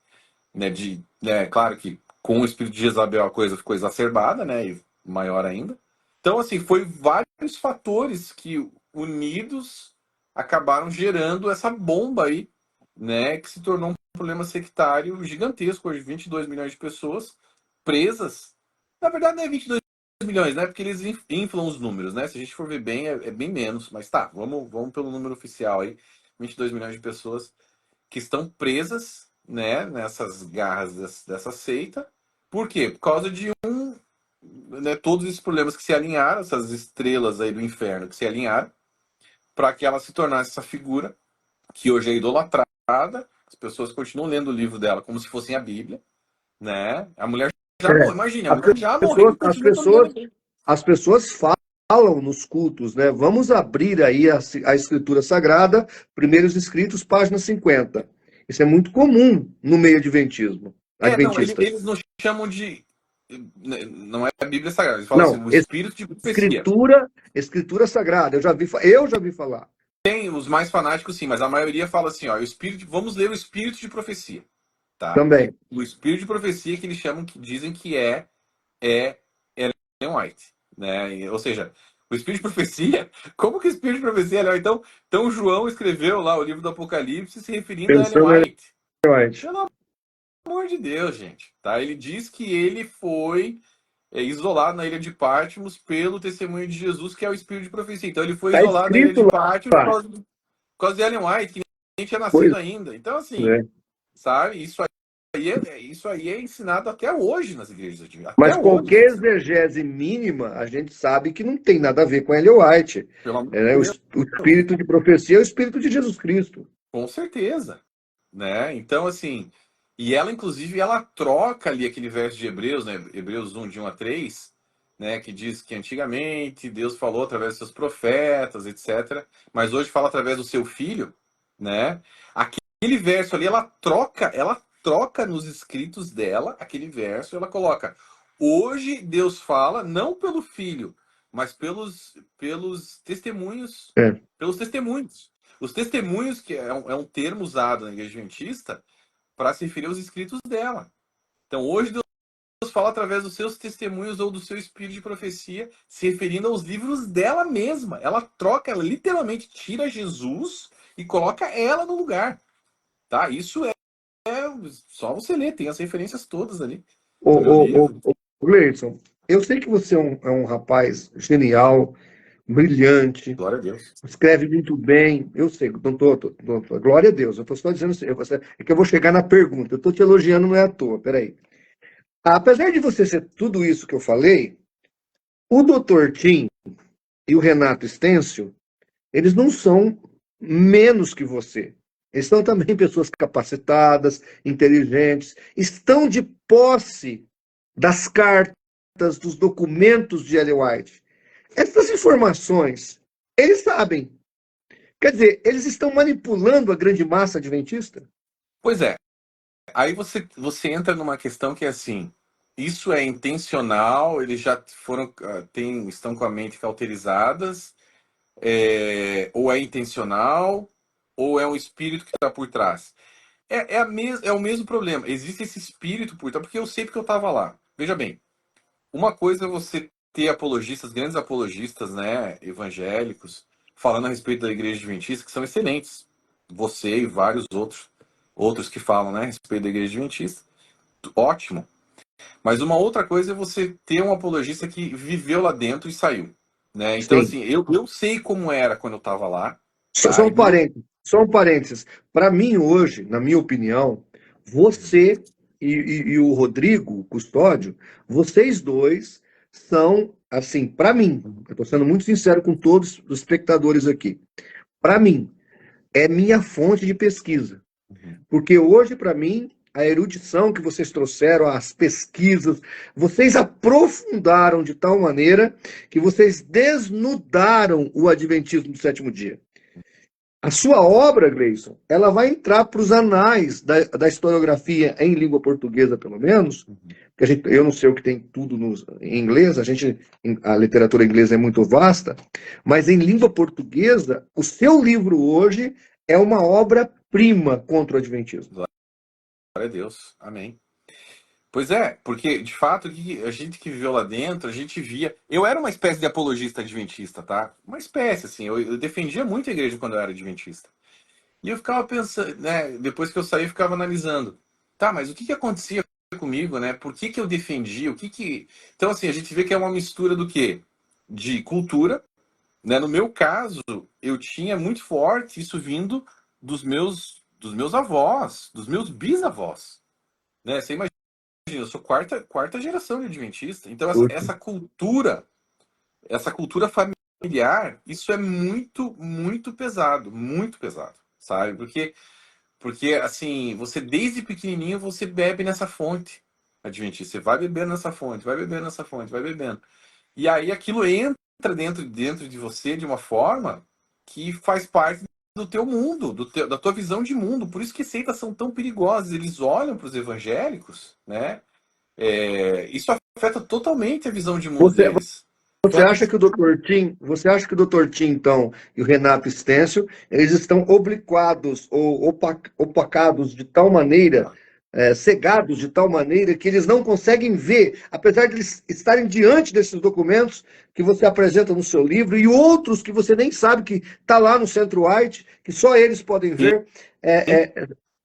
né, claro que com o espírito de Jezabel a coisa ficou exacerbada, né, e maior ainda. Então, assim, foi vários fatores que unidos acabaram gerando essa bomba aí, né, que se tornou um problema sectário gigantesco, hoje 22 milhões de pessoas presas. Na verdade não é 22 milhões, né, porque eles inflam os números, né, se a gente for ver bem, é bem menos, mas tá, vamos pelo número oficial aí, 22 milhões de pessoas que estão presas, né, nessas garras dessa seita. Por quê? Por causa de né, todos esses problemas que se alinharam, essas estrelas aí do inferno que se alinharam, para que ela se tornasse essa figura que hoje é idolatrada. As pessoas continuam lendo o livro dela como se fosse a Bíblia, né? A mulher já É. imagine, a As mulher já morreu e as continua pessoas, caminhando. as pessoas falam nos cultos, né? Vamos abrir aí a Escritura Sagrada, primeiros escritos, página 50. Isso é muito comum no meio Não, adventista. eles não chamam de. Não é a Bíblia Sagrada, eles falam assim, Não, o espírito de profecia. Escritura Sagrada, eu já vi falar. Tem os mais fanáticos, sim, mas a maioria fala assim, ó, vamos ler o espírito de profecia, tá? Também. O espírito de profecia que eles chamam, que dizem que é Ellen White, né? Ou seja, o espírito de profecia, como que o espírito de profecia é Ellen White? Então João escreveu lá o livro do Apocalipse se referindo a Ellen Pensando em White. White. Pelo amor de Deus, gente, tá? Ele diz que ele foi isolado na ilha de Patmos pelo testemunho de Jesus, que é o espírito de profecia. Então ele foi Está isolado na ilha escrito de Patmos lá. por causa de Ellen White, que nem tinha Pois nascido ainda. Então, assim, é. sabe, isso aí é ensinado até hoje nas igrejas, até Mas hoje isso é qualquer ensinado. exegese mínima, a gente sabe que não tem nada a ver com Ellen White. Pelo amor É, né? de O Deus, espírito de profecia é o espírito de Jesus Cristo. com certeza, né? Então, assim, e ela, inclusive, ela troca ali aquele verso de Hebreus, né? Hebreus 1, de 1 a 3, né? Que diz que antigamente Deus falou através dos seus profetas, etc. Mas hoje fala através do seu filho, né? Aquele verso ali, ela troca nos escritos dela, aquele verso, ela coloca: hoje Deus fala não pelo filho, mas pelos testemunhos, É. pelos testemunhos. Os testemunhos, que é um termo usado na igreja adventista para se referir aos escritos dela. Então, hoje Deus fala através dos seus testemunhos ou do seu espírito de profecia, se referindo aos livros dela mesma. Ela troca, ela literalmente tira Jesus e coloca ela no lugar. Tá? Isso é só você ler, tem as referências todas ali Ô, no meu ô, livro. ô, ô, Gleison, eu sei que você é um rapaz genial, brilhante, Glória a Deus. escreve muito bem. Eu sei, não glória a Deus. Eu estou só dizendo assim, é que eu vou chegar na pergunta. Eu estou te elogiando, não é à toa. Peraí. Apesar de você ser tudo isso que eu falei, o Dr. Tim e o Renato Estêncio, eles não são menos que você. Eles são também pessoas capacitadas, inteligentes, estão de posse das cartas, dos documentos de Ellen White. Essas informações, eles sabem. Quer dizer, eles estão manipulando a grande massa adventista? Pois é, aí você entra numa questão que é assim, isso é intencional, eles já foram, estão com a mente cauterizadas, ou é intencional, ou é um espírito que está por trás. É o mesmo problema. Existe esse espírito por trás, porque eu sei porque eu estava lá. Veja bem, uma coisa é você ter apologistas, grandes apologistas, né, evangélicos, falando a respeito da igreja adventista, que são excelentes. Você e vários outros que falam, né, a respeito da igreja adventista. Ótimo. Mas uma outra coisa é você ter um apologista que viveu lá dentro e saiu. Né? Então, Sim. assim, eu sei como era quando eu estava lá. Só Tá? um parênteses. Só um parênteses. Para mim, hoje, na minha opinião, você e o Rodrigo, o Custódio, vocês dois são, assim, para mim, eu estou sendo muito sincero com todos os espectadores aqui, para mim, é minha fonte de pesquisa. Porque hoje, para mim, a erudição que vocês trouxeram, as pesquisas, vocês aprofundaram de tal maneira que vocês desnudaram o adventismo do sétimo dia. A sua obra, Gleison, ela vai entrar para os anais da historiografia em língua portuguesa, pelo menos, porque eu não sei o que tem tudo em inglês, a literatura inglesa é muito vasta, mas em língua portuguesa, o seu livro hoje é uma obra-prima contra o adventismo. Glória a Deus, amém. Pois é, porque de fato a gente que viveu lá dentro, a gente via. Eu era uma espécie de apologista adventista, tá? Uma espécie, assim. Eu defendia muito a igreja quando eu era adventista. E eu ficava pensando, né? Depois que eu saí, eu ficava analisando. Tá, mas o que acontecia comigo, né? Por que eu defendia? Então, assim, a gente vê que é uma mistura do quê? De cultura, né? No meu caso, eu tinha muito forte isso vindo dos meus avós, dos meus bisavós, né? Você imagina, eu sou quarta geração de adventista. Então, essa cultura familiar, isso é muito, muito pesado, sabe? Porque assim, você desde pequenininho você bebe nessa fonte adventista. Você vai bebendo nessa fonte, vai bebendo nessa fonte, vai bebendo. E aí aquilo entra dentro de você de uma forma que faz parte do teu mundo, da tua visão de mundo. Por isso que seitas são tão perigosas. Eles olham para os evangélicos, né? Isso afeta totalmente a visão de mundo Você, deles. Você acha que o Dr. Tim, então, e o Renato Stêncio, eles estão obliquados ou opacados de tal maneira, cegados de tal maneira, que eles não conseguem ver, apesar de eles estarem diante desses documentos que você apresenta no seu livro e outros que você nem sabe que está lá no Centro White, que só eles podem ver.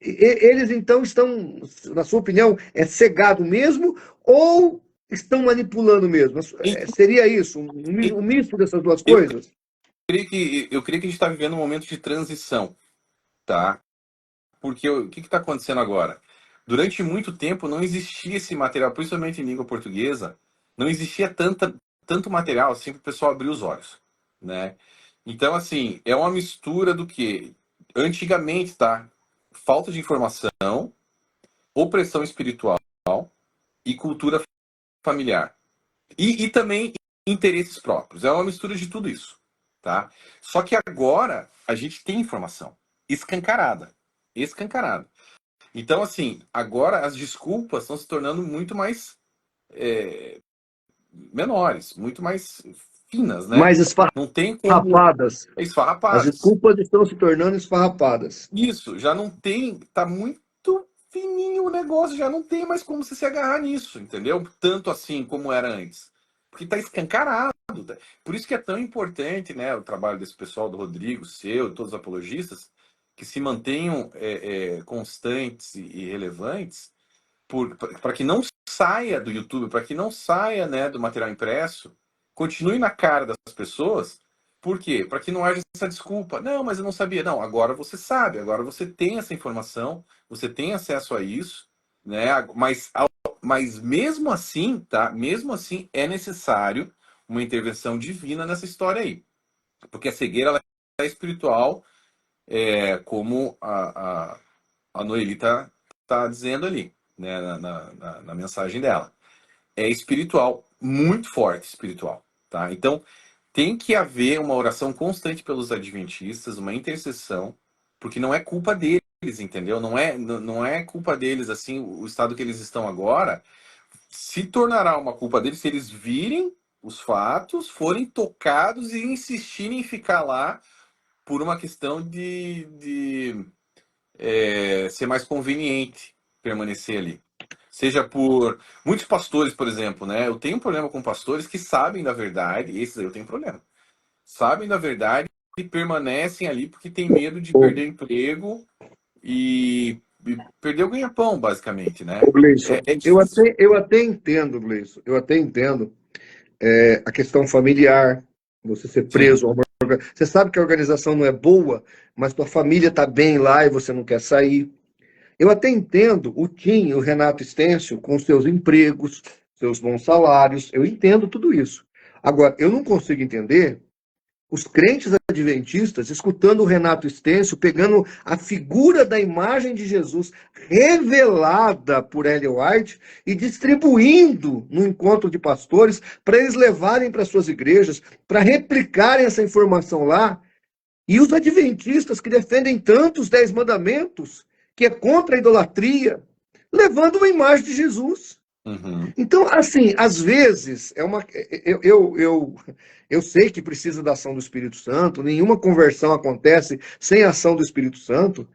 Eles, então, estão, na sua opinião, cegado mesmo ou estão manipulando mesmo? Seria isso, um misto dessas duas Eu coisas? creio que a gente está vivendo um momento de transição, tá? Porque o que está acontecendo agora? Durante muito tempo não existia esse material, principalmente em língua portuguesa, não existia tanto material assim para o pessoal abrir os olhos, né? Então, assim, é uma mistura do que antigamente, tá? Falta de informação, opressão espiritual e cultura familiar. E também interesses próprios. É uma mistura de tudo isso, tá? Só que agora a gente tem informação escancarada. Escancarada. Então, assim, agora as desculpas estão se tornando muito mais menores, muito mais finas, né? Mais Não tem como esfarrapadas. As esfarrapadas. desculpas estão se tornando esfarrapadas. Isso, já não tem, tá muito fininho o negócio, já não tem mais como você se agarrar nisso, entendeu? Tanto assim como era antes. Porque tá escancarado. Por isso que é tão importante, né, o trabalho desse pessoal, do Rodrigo, seu, todos os apologistas, que se mantenham constantes e relevantes, para que não saia do YouTube, para que não saia, né, do material impresso, continue na cara das pessoas. Por quê? Para que não haja essa desculpa. Não, mas eu não sabia. Não, agora você sabe, agora você tem essa informação, você tem acesso a isso, né? Mas mesmo assim, tá? Mesmo assim, é necessário uma intervenção divina nessa história aí. Porque a cegueira ela é espiritual, como a Noeli tá dizendo ali, né? Na mensagem dela. É espiritual, muito forte espiritual, tá? Então, tem que haver uma oração constante pelos adventistas, uma intercessão, porque não é culpa deles, entendeu? Não é culpa deles, assim, o estado que eles estão agora se tornará uma culpa deles se eles virem os fatos, forem tocados e insistirem em ficar lá por uma questão de ser mais conveniente permanecer ali. Seja por muitos pastores, por exemplo, né? Eu tenho um problema com pastores que sabem da verdade, esses aí eu tenho problema. Sabem da verdade e permanecem ali porque tem medo de Ô, perder emprego e perder o ganha-pão, basicamente, né? ô Gleison, É difícil. eu até entendo, Gleison, eu até entendo a questão familiar, você ser Sim. preso a uma Você sabe que a organização não é boa, mas tua família está bem lá e você não quer sair. Eu até entendo o Tim, o Renato Stêncio, com seus empregos, seus bons salários, eu entendo tudo isso. Agora, eu não consigo entender os crentes adventistas escutando o Renato Stêncio, pegando a figura da imagem de Jesus revelada por Ellen White e distribuindo no encontro de pastores para eles levarem para suas igrejas, para replicarem essa informação lá. E os adventistas que defendem tanto os 10 mandamentos, que é contra a idolatria, levando uma imagem de Jesus. Uhum. Então, assim, às vezes, eu sei que precisa da ação do Espírito Santo, nenhuma conversão acontece sem a ação do Espírito Santo,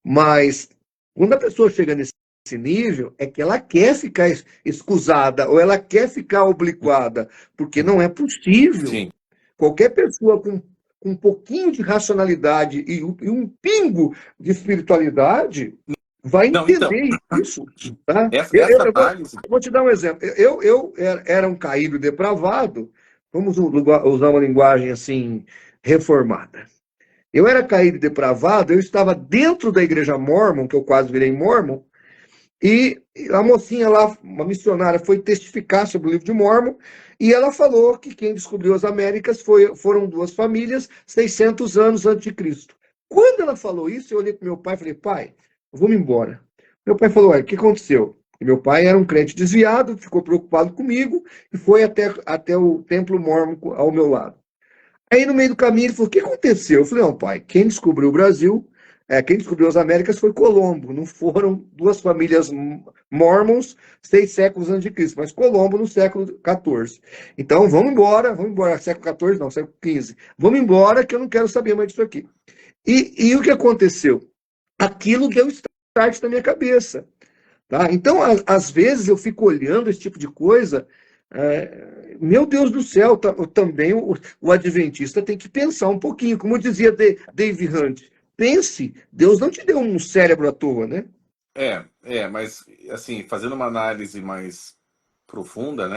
mas quando a pessoa chega nesse nível, é que ela quer ficar escusada, ou ela quer ficar obliquada, porque não é possível. Sim. Qualquer pessoa com um pouquinho de racionalidade e um pingo de espiritualidade vai Não, então, entender isso. Tá? essa análise. Vou te dar um exemplo. Eu era um caído depravado, vamos usar uma linguagem assim reformada. Eu era caído e depravado, eu estava dentro da igreja Mormon, que eu quase virei Mormon, e a mocinha lá, uma missionária, foi testificar sobre o livro de Mormon, e ela falou que quem descobriu as Américas foram duas famílias, 600 anos antes de Cristo. Quando ela falou isso, eu olhei para meu pai e falei, pai, vamos embora. Meu pai falou, o que aconteceu? E meu pai era um crente desviado, ficou preocupado comigo e foi até o templo Mormon ao meu lado. Aí no meio do caminho ele falou, o que aconteceu? Eu falei, não, pai, quem descobriu o Brasil, quem descobriu as Américas foi Colombo, não foram duas famílias mormons 6 séculos antes de Cristo, mas Colombo no século XIV. Então vamos embora, século XIV não, século XV. Vamos embora que eu não quero saber mais disso aqui. E o que aconteceu? Aquilo deu start na minha cabeça. Tá? Então, às vezes, eu fico olhando esse tipo de coisa. Meu Deus do céu, também o adventista tem que pensar um pouquinho. Como dizia Dave Hunt, pense, Deus não te deu um cérebro à toa, né? Mas assim, fazendo uma análise mais profunda, né,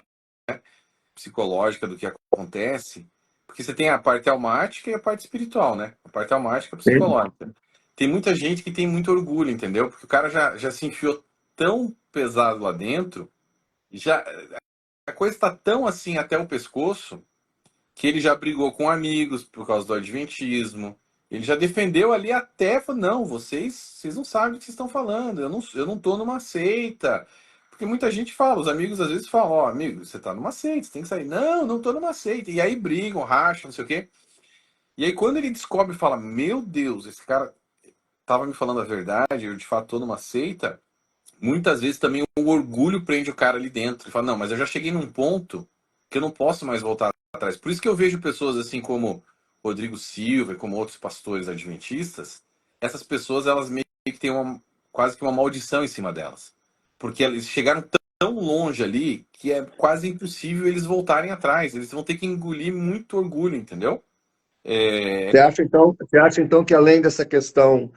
psicológica do que acontece, porque você tem a parte almática e a parte espiritual, né? A parte almática Sim. psicológica. Tem muita gente que tem muito orgulho, entendeu? Porque o cara já se enfiou tão pesado lá dentro, já a coisa está tão assim até o pescoço, que ele já brigou com amigos por causa do adventismo. Ele já defendeu ali até, falou, não, vocês não sabem o que vocês estão falando, eu não tô numa seita. Porque muita gente fala, os amigos às vezes falam, ó, amigo, você tá numa seita, você tem que sair. Não, não tô numa seita. E aí brigam, racham, não sei o quê. E aí quando ele descobre e fala, meu Deus, esse cara tava me falando a verdade, eu de fato tô numa seita, muitas vezes também o orgulho prende o cara ali dentro. Ele fala, não, mas eu já cheguei num ponto que eu não posso mais voltar atrás. Por isso que eu vejo pessoas assim como Rodrigo Silva e como outros pastores adventistas, essas pessoas, elas meio que têm quase que uma maldição em cima delas. Porque eles chegaram tão longe ali que é quase impossível eles voltarem atrás. Eles vão ter que engolir muito orgulho, entendeu? Você acha, então, que além dessa questão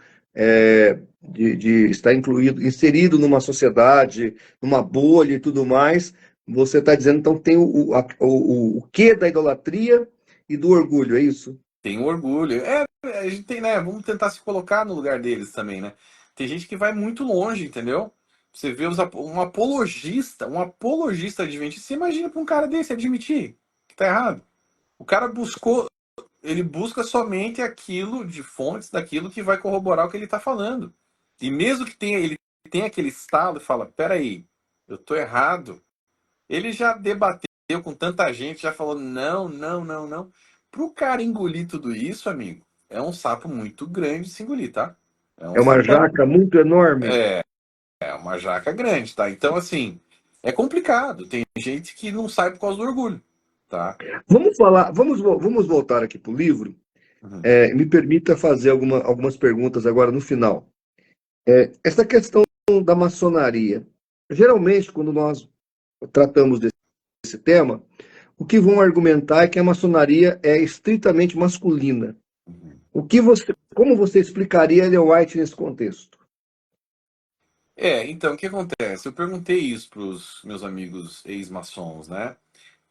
de estar inserido numa sociedade, numa bolha e tudo mais, você está dizendo, então, que tem o quê da idolatria e do orgulho, é isso? Tem um orgulho. A gente tem, né? Vamos tentar se colocar no lugar deles também, né? Tem gente que vai muito longe, entendeu? Você vê um apologista adventista. Você imagina para um cara desse admitir que tá errado? O cara ele busca somente aquilo de fontes daquilo que vai corroborar o que ele tá falando. E mesmo que ele tenha aquele estalo e fala, peraí, eu tô errado. Ele já debateu com tanta gente, já falou não, não, não, não. Pro cara engolir tudo isso, amigo, é um sapo muito grande de se engolir, tá? É um É uma sapão. jaca muito enorme. É uma jaca grande, tá? Então, assim, é complicado. Tem gente que não sai por causa do orgulho, tá? Vamos voltar aqui para o livro. Uhum. Me permita fazer algumas perguntas agora no final. Essa questão da maçonaria. Geralmente, quando nós tratamos desse tema, o que vão argumentar é que a maçonaria é estritamente masculina. Uhum. Como você explicaria Ellen White nesse contexto? Então, o que acontece? Eu perguntei isso para os meus amigos ex-maçons, né?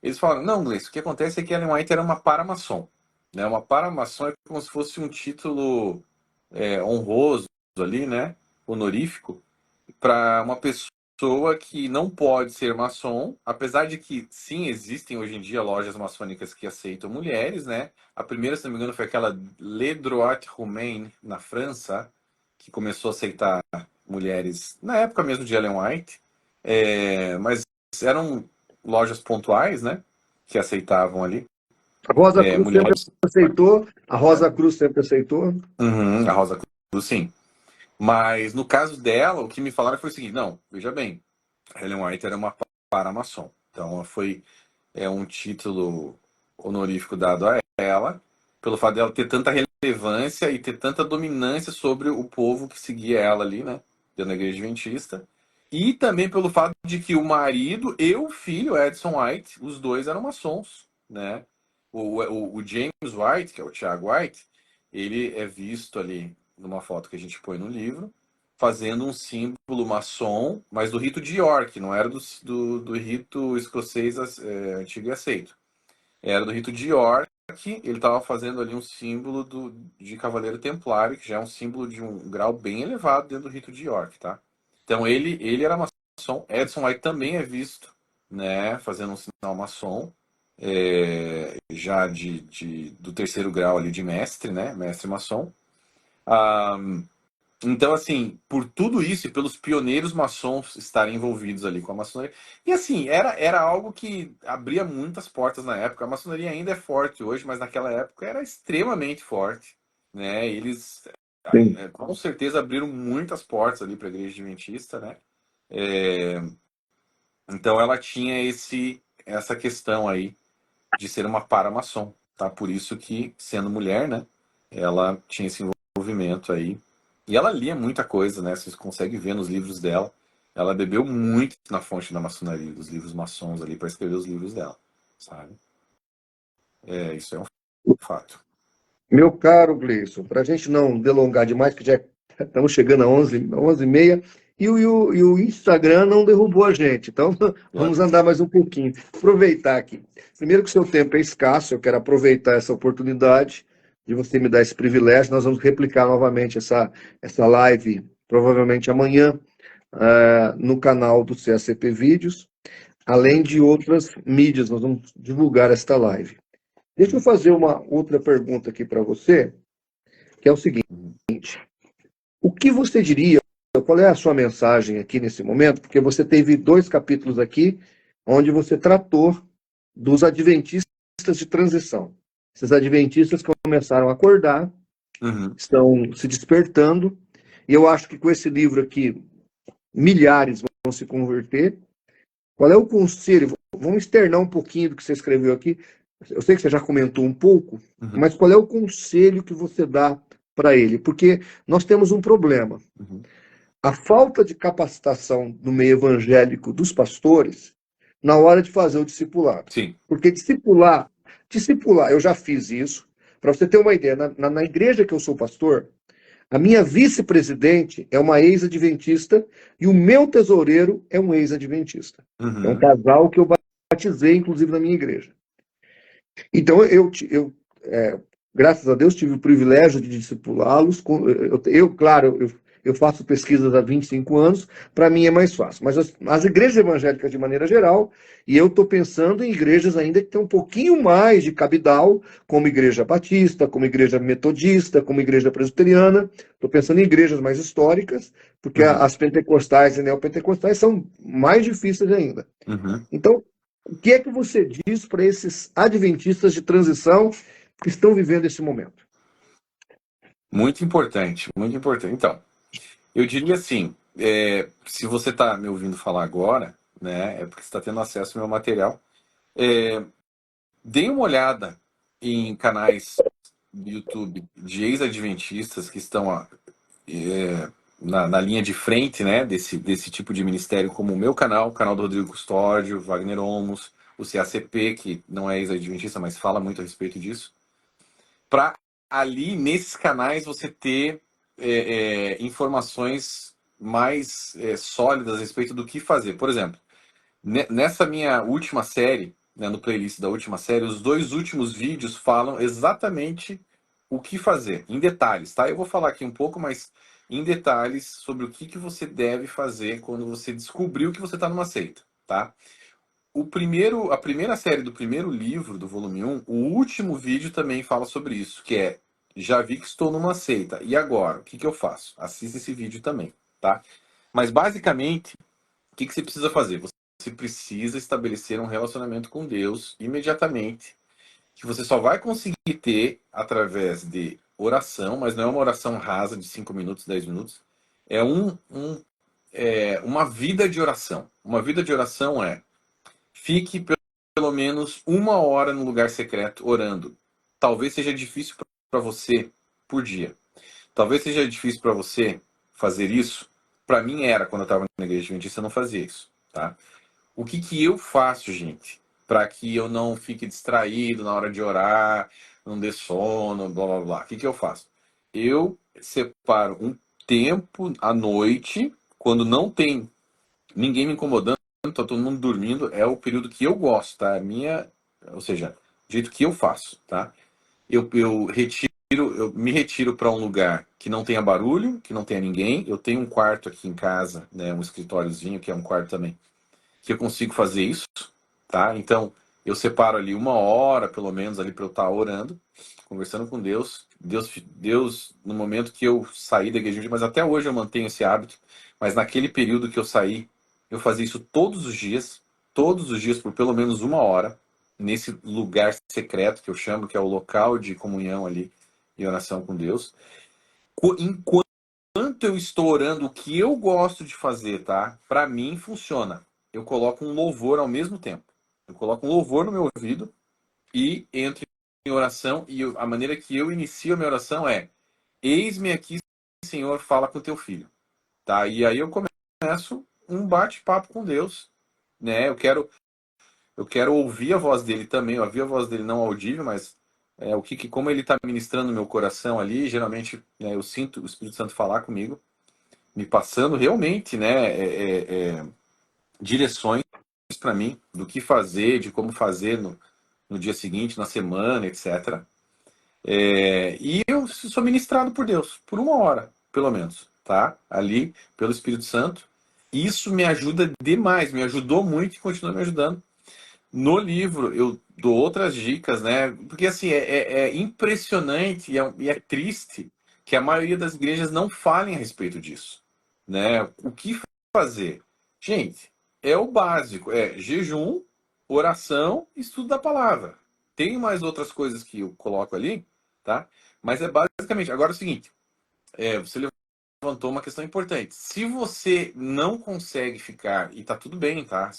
Eles falaram, não, Gleice, o que acontece é que Ellen White era uma paramaçom. Né? Uma paramaçom é como se fosse um título honroso ali, né? Honorífico, para uma pessoa que não pode ser maçom, apesar de que, sim, existem hoje em dia lojas maçônicas que aceitam mulheres, né? A primeira, se não me engano, foi aquela Le Droit Roumain, na França, que começou a aceitar mulheres na época mesmo de Ellen White, mas eram lojas pontuais, né? Que aceitavam ali. A Rosa Cruz sempre mulheres... aceitou, a Rosa Cruz sempre aceitou. Uhum, a Rosa Cruz, sim. Mas no caso dela, o que me falaram foi o seguinte, não, veja bem, Ellen White era uma para-maçom. Então foi um título honorífico dado a ela, pelo fato dela ter tanta relevância e ter tanta dominância sobre o povo que seguia ela ali, né, dentro da igreja adventista. E também pelo fato de que o marido e o filho, Edson White, os dois eram maçons, né? O James White, que é o Tiago White, ele é visto ali numa foto que a gente põe no livro, fazendo um símbolo maçom, mas do rito de York, não era do rito escocês antigo e aceito. Era do rito de York, ele estava fazendo ali um símbolo de Cavaleiro Templário, que já é um símbolo de um grau bem elevado dentro do rito de York, tá? Então ele era maçom, Edson White também é visto, né, fazendo um sinal maçom, já do terceiro grau ali de mestre, né, mestre maçom. Então, assim, por tudo isso e pelos pioneiros maçons estarem envolvidos ali com a maçonaria. E assim, era algo que abria muitas portas na época. A maçonaria ainda é forte hoje, mas naquela época era extremamente forte, né? Eles Sim. com certeza abriram muitas portas ali para a igreja adventista, né? É, então ela tinha essa questão aí de ser uma para-maçom, tá? Por isso que, sendo mulher, né? Ela tinha esse envolvimento aí. E ela lia muita coisa, né? Vocês conseguem ver nos livros dela. Ela bebeu muito na fonte da maçonaria, dos livros maçons ali, para escrever os livros dela, sabe? Isso é um fato. Meu caro Gleison, para a gente não delongar demais, que já estamos chegando a 11h30, e o Instagram não derrubou a gente, então vamos andar mais um pouquinho. Aproveitar aqui. Primeiro que o seu tempo é escasso, eu quero aproveitar essa oportunidade de você me dar esse privilégio. Nós vamos replicar novamente essa live, provavelmente amanhã, no canal do CACP Vídeos, além de outras mídias, nós vamos divulgar esta live. Deixa eu fazer uma outra pergunta aqui para você, que é o seguinte: o que você diria, qual é a sua mensagem aqui nesse momento? Porque você teve 2 capítulos aqui, onde você tratou dos adventistas de transição. Esses adventistas que começaram a acordar, estão se despertando, e eu acho que com esse livro aqui, milhares vão se converter. Qual é o conselho? Vamos externar um pouquinho do que você escreveu aqui. Eu sei que você já comentou um pouco, mas qual é o conselho que você dá para ele? Porque nós temos um problema. A falta de capacitação no meio evangélico dos pastores na hora de fazer o discipulado. Sim. Porque discipular, eu já fiz isso. Para você ter uma ideia, na igreja que eu sou pastor, a minha vice-presidente é uma ex-adventista e o meu tesoureiro é um ex-adventista. É um casal que eu batizei, inclusive, na minha igreja. Então, graças a Deus, tive o privilégio de discipulá-los. Claro, eu faço pesquisas há 25 anos, para mim é mais fácil. Mas as igrejas evangélicas, de maneira geral, e eu estou pensando em igrejas ainda que têm um pouquinho mais de cabidal, como igreja batista, como igreja metodista, como igreja presbiteriana. Estou pensando em igrejas mais históricas, porque as pentecostais e neopentecostais são mais difíceis ainda. Então, o que é que você diz para esses adventistas de transição que estão vivendo esse momento? Muito importante, muito importante. Então, eu diria assim, se você está me ouvindo falar agora, né, é porque você está tendo acesso ao meu material. Dê uma olhada em canais do YouTube de ex-adventistas que estão na linha de frente, né, desse tipo de ministério, como o meu canal, o canal do Rodrigo Custódio, Wagner Olmos, o CACP, que não é ex-adventista, mas fala muito a respeito disso. Para ali, nesses canais, você ter informações mais sólidas a respeito do que fazer. Por exemplo, nessa minha última série, né, no playlist da última série, os 2 últimos vídeos falam exatamente o que fazer, em detalhes, tá? Eu vou falar aqui um pouco, mas em detalhes sobre o que você deve fazer quando você descobriu que você está numa seita, tá? A primeira série do primeiro livro, do volume 1, o último vídeo também fala sobre isso, que é: já vi que estou numa seita, e agora? O que eu faço? Assista esse vídeo também, tá? Mas basicamente, o que você precisa fazer? Você precisa estabelecer um relacionamento com Deus imediatamente que você só vai conseguir ter através de oração, mas não é uma oração rasa de 5 minutos, 10 minutos. É uma vida de oração. Uma vida de oração fique pelo menos 1 hora no lugar secreto orando. Talvez seja difícil para você por dia. Talvez seja difícil para você fazer isso. Para mim era, quando eu estava na igreja adventista, eu não fazia isso, tá? O que que eu faço, gente, para que eu não fique distraído na hora de orar, não dê sono, blá blá blá? O que que eu faço? Eu separo um tempo à noite, quando não tem ninguém me incomodando, tá todo mundo dormindo, é o período que eu gosto, tá? Ou seja, o jeito que eu faço, tá? Eu me retiro para um lugar que não tenha barulho, que não tenha ninguém. Eu tenho um quarto aqui em casa, né, um escritóriozinho, que é um quarto também, que eu consigo fazer isso, tá? Então, eu separo ali 1 hora, pelo menos, ali para eu estar orando, conversando com Deus. Deus, no momento que eu saí da igreja, mas até hoje eu mantenho esse hábito, mas naquele período que eu saí, eu fazia isso todos os dias por pelo menos 1 hora, nesse lugar secreto que eu chamo, que é o local de comunhão ali e oração com Deus. Enquanto eu estou orando, o que eu gosto de fazer, tá? Para mim funciona. Eu coloco um louvor ao mesmo tempo. Eu coloco um louvor no meu ouvido e entro em oração. E a maneira que eu inicio a minha oração é: Eis-me aqui, Senhor, fala com teu filho. Tá? E aí eu começo um bate-papo com Deus, né? Eu quero ouvir a voz dele também. Eu ouvi a voz dele não audível, mas como ele está ministrando no meu coração ali, geralmente, né, eu sinto o Espírito Santo falar comigo, me passando realmente, né, direções para mim do que fazer, de como fazer no dia seguinte, na semana, etc. E eu sou ministrado por Deus, por 1 hora, pelo menos, tá? Ali, pelo Espírito Santo. Isso me ajuda demais, me ajudou muito e continua me ajudando. No livro eu dou outras dicas, né? Porque assim, é impressionante e é triste que a maioria das igrejas não falem a respeito disso, né? O que fazer? Gente, é o básico, é jejum, oração, estudo da palavra. Tem mais outras coisas que eu coloco ali, tá? Mas é basicamente. Agora é o seguinte, você levantou uma questão importante. Se você não consegue ficar, e tá tudo bem, tá?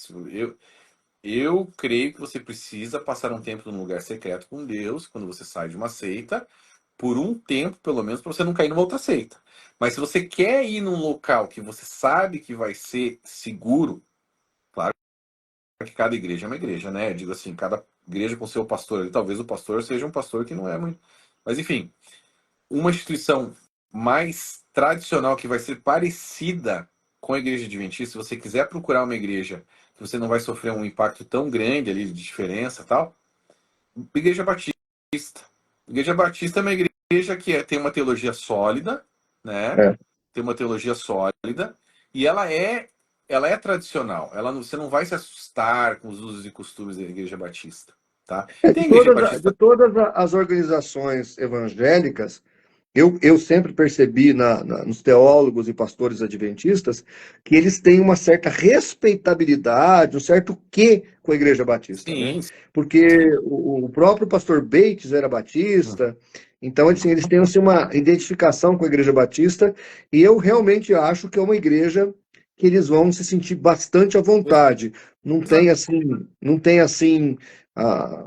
Eu creio que você precisa passar um tempo num lugar secreto com Deus, quando você sai de uma seita, por um tempo, pelo menos, para você não cair numa outra seita. Mas se você quer ir num local que você sabe que vai ser seguro, claro que cada igreja é uma igreja, né? Eu digo assim, cada igreja com seu pastor ali, talvez o pastor seja um pastor que não é muito. Mas enfim, uma instituição mais tradicional que vai ser parecida com a igreja adventista, se você quiser procurar uma igreja que você não vai sofrer um impacto tão grande ali de diferença e tal, Igreja Batista. Igreja Batista é uma igreja que tem uma teologia sólida, né? É. Tem uma teologia sólida e ela é tradicional. Você não vai se assustar com os usos e costumes da Igreja Batista, tá? De Tem a Igreja de Batista. todas as organizações evangélicas, eu sempre percebi nos teólogos e pastores adventistas que eles têm uma certa respeitabilidade, um certo quê com a Igreja Batista, né? Sim, Porque sim. o próprio pastor Bates era batista, então assim, eles têm assim, uma identificação com a Igreja Batista, e eu realmente acho que é uma igreja que eles vão se sentir bastante à vontade. Não tem assim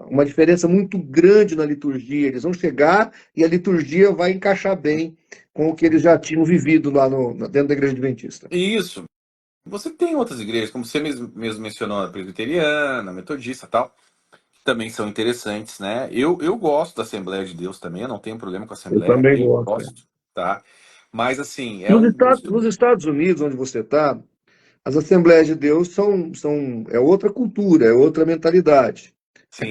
uma diferença muito grande na liturgia. Eles vão chegar e a liturgia vai encaixar bem com o que eles já tinham vivido lá dentro da igreja adventista. Isso. Você tem outras igrejas, como você mesmo mencionou, a presbiteriana, a metodista e tal, que também são interessantes, né? Eu gosto da Assembleia de Deus também, eu não tenho problema com a Eu Assembleia, também eu gosto. gosto, tá? Mas assim, é um Nos gosto. Estados Unidos, onde você está, as Assembleias de Deus é outra cultura, é outra mentalidade. Sim.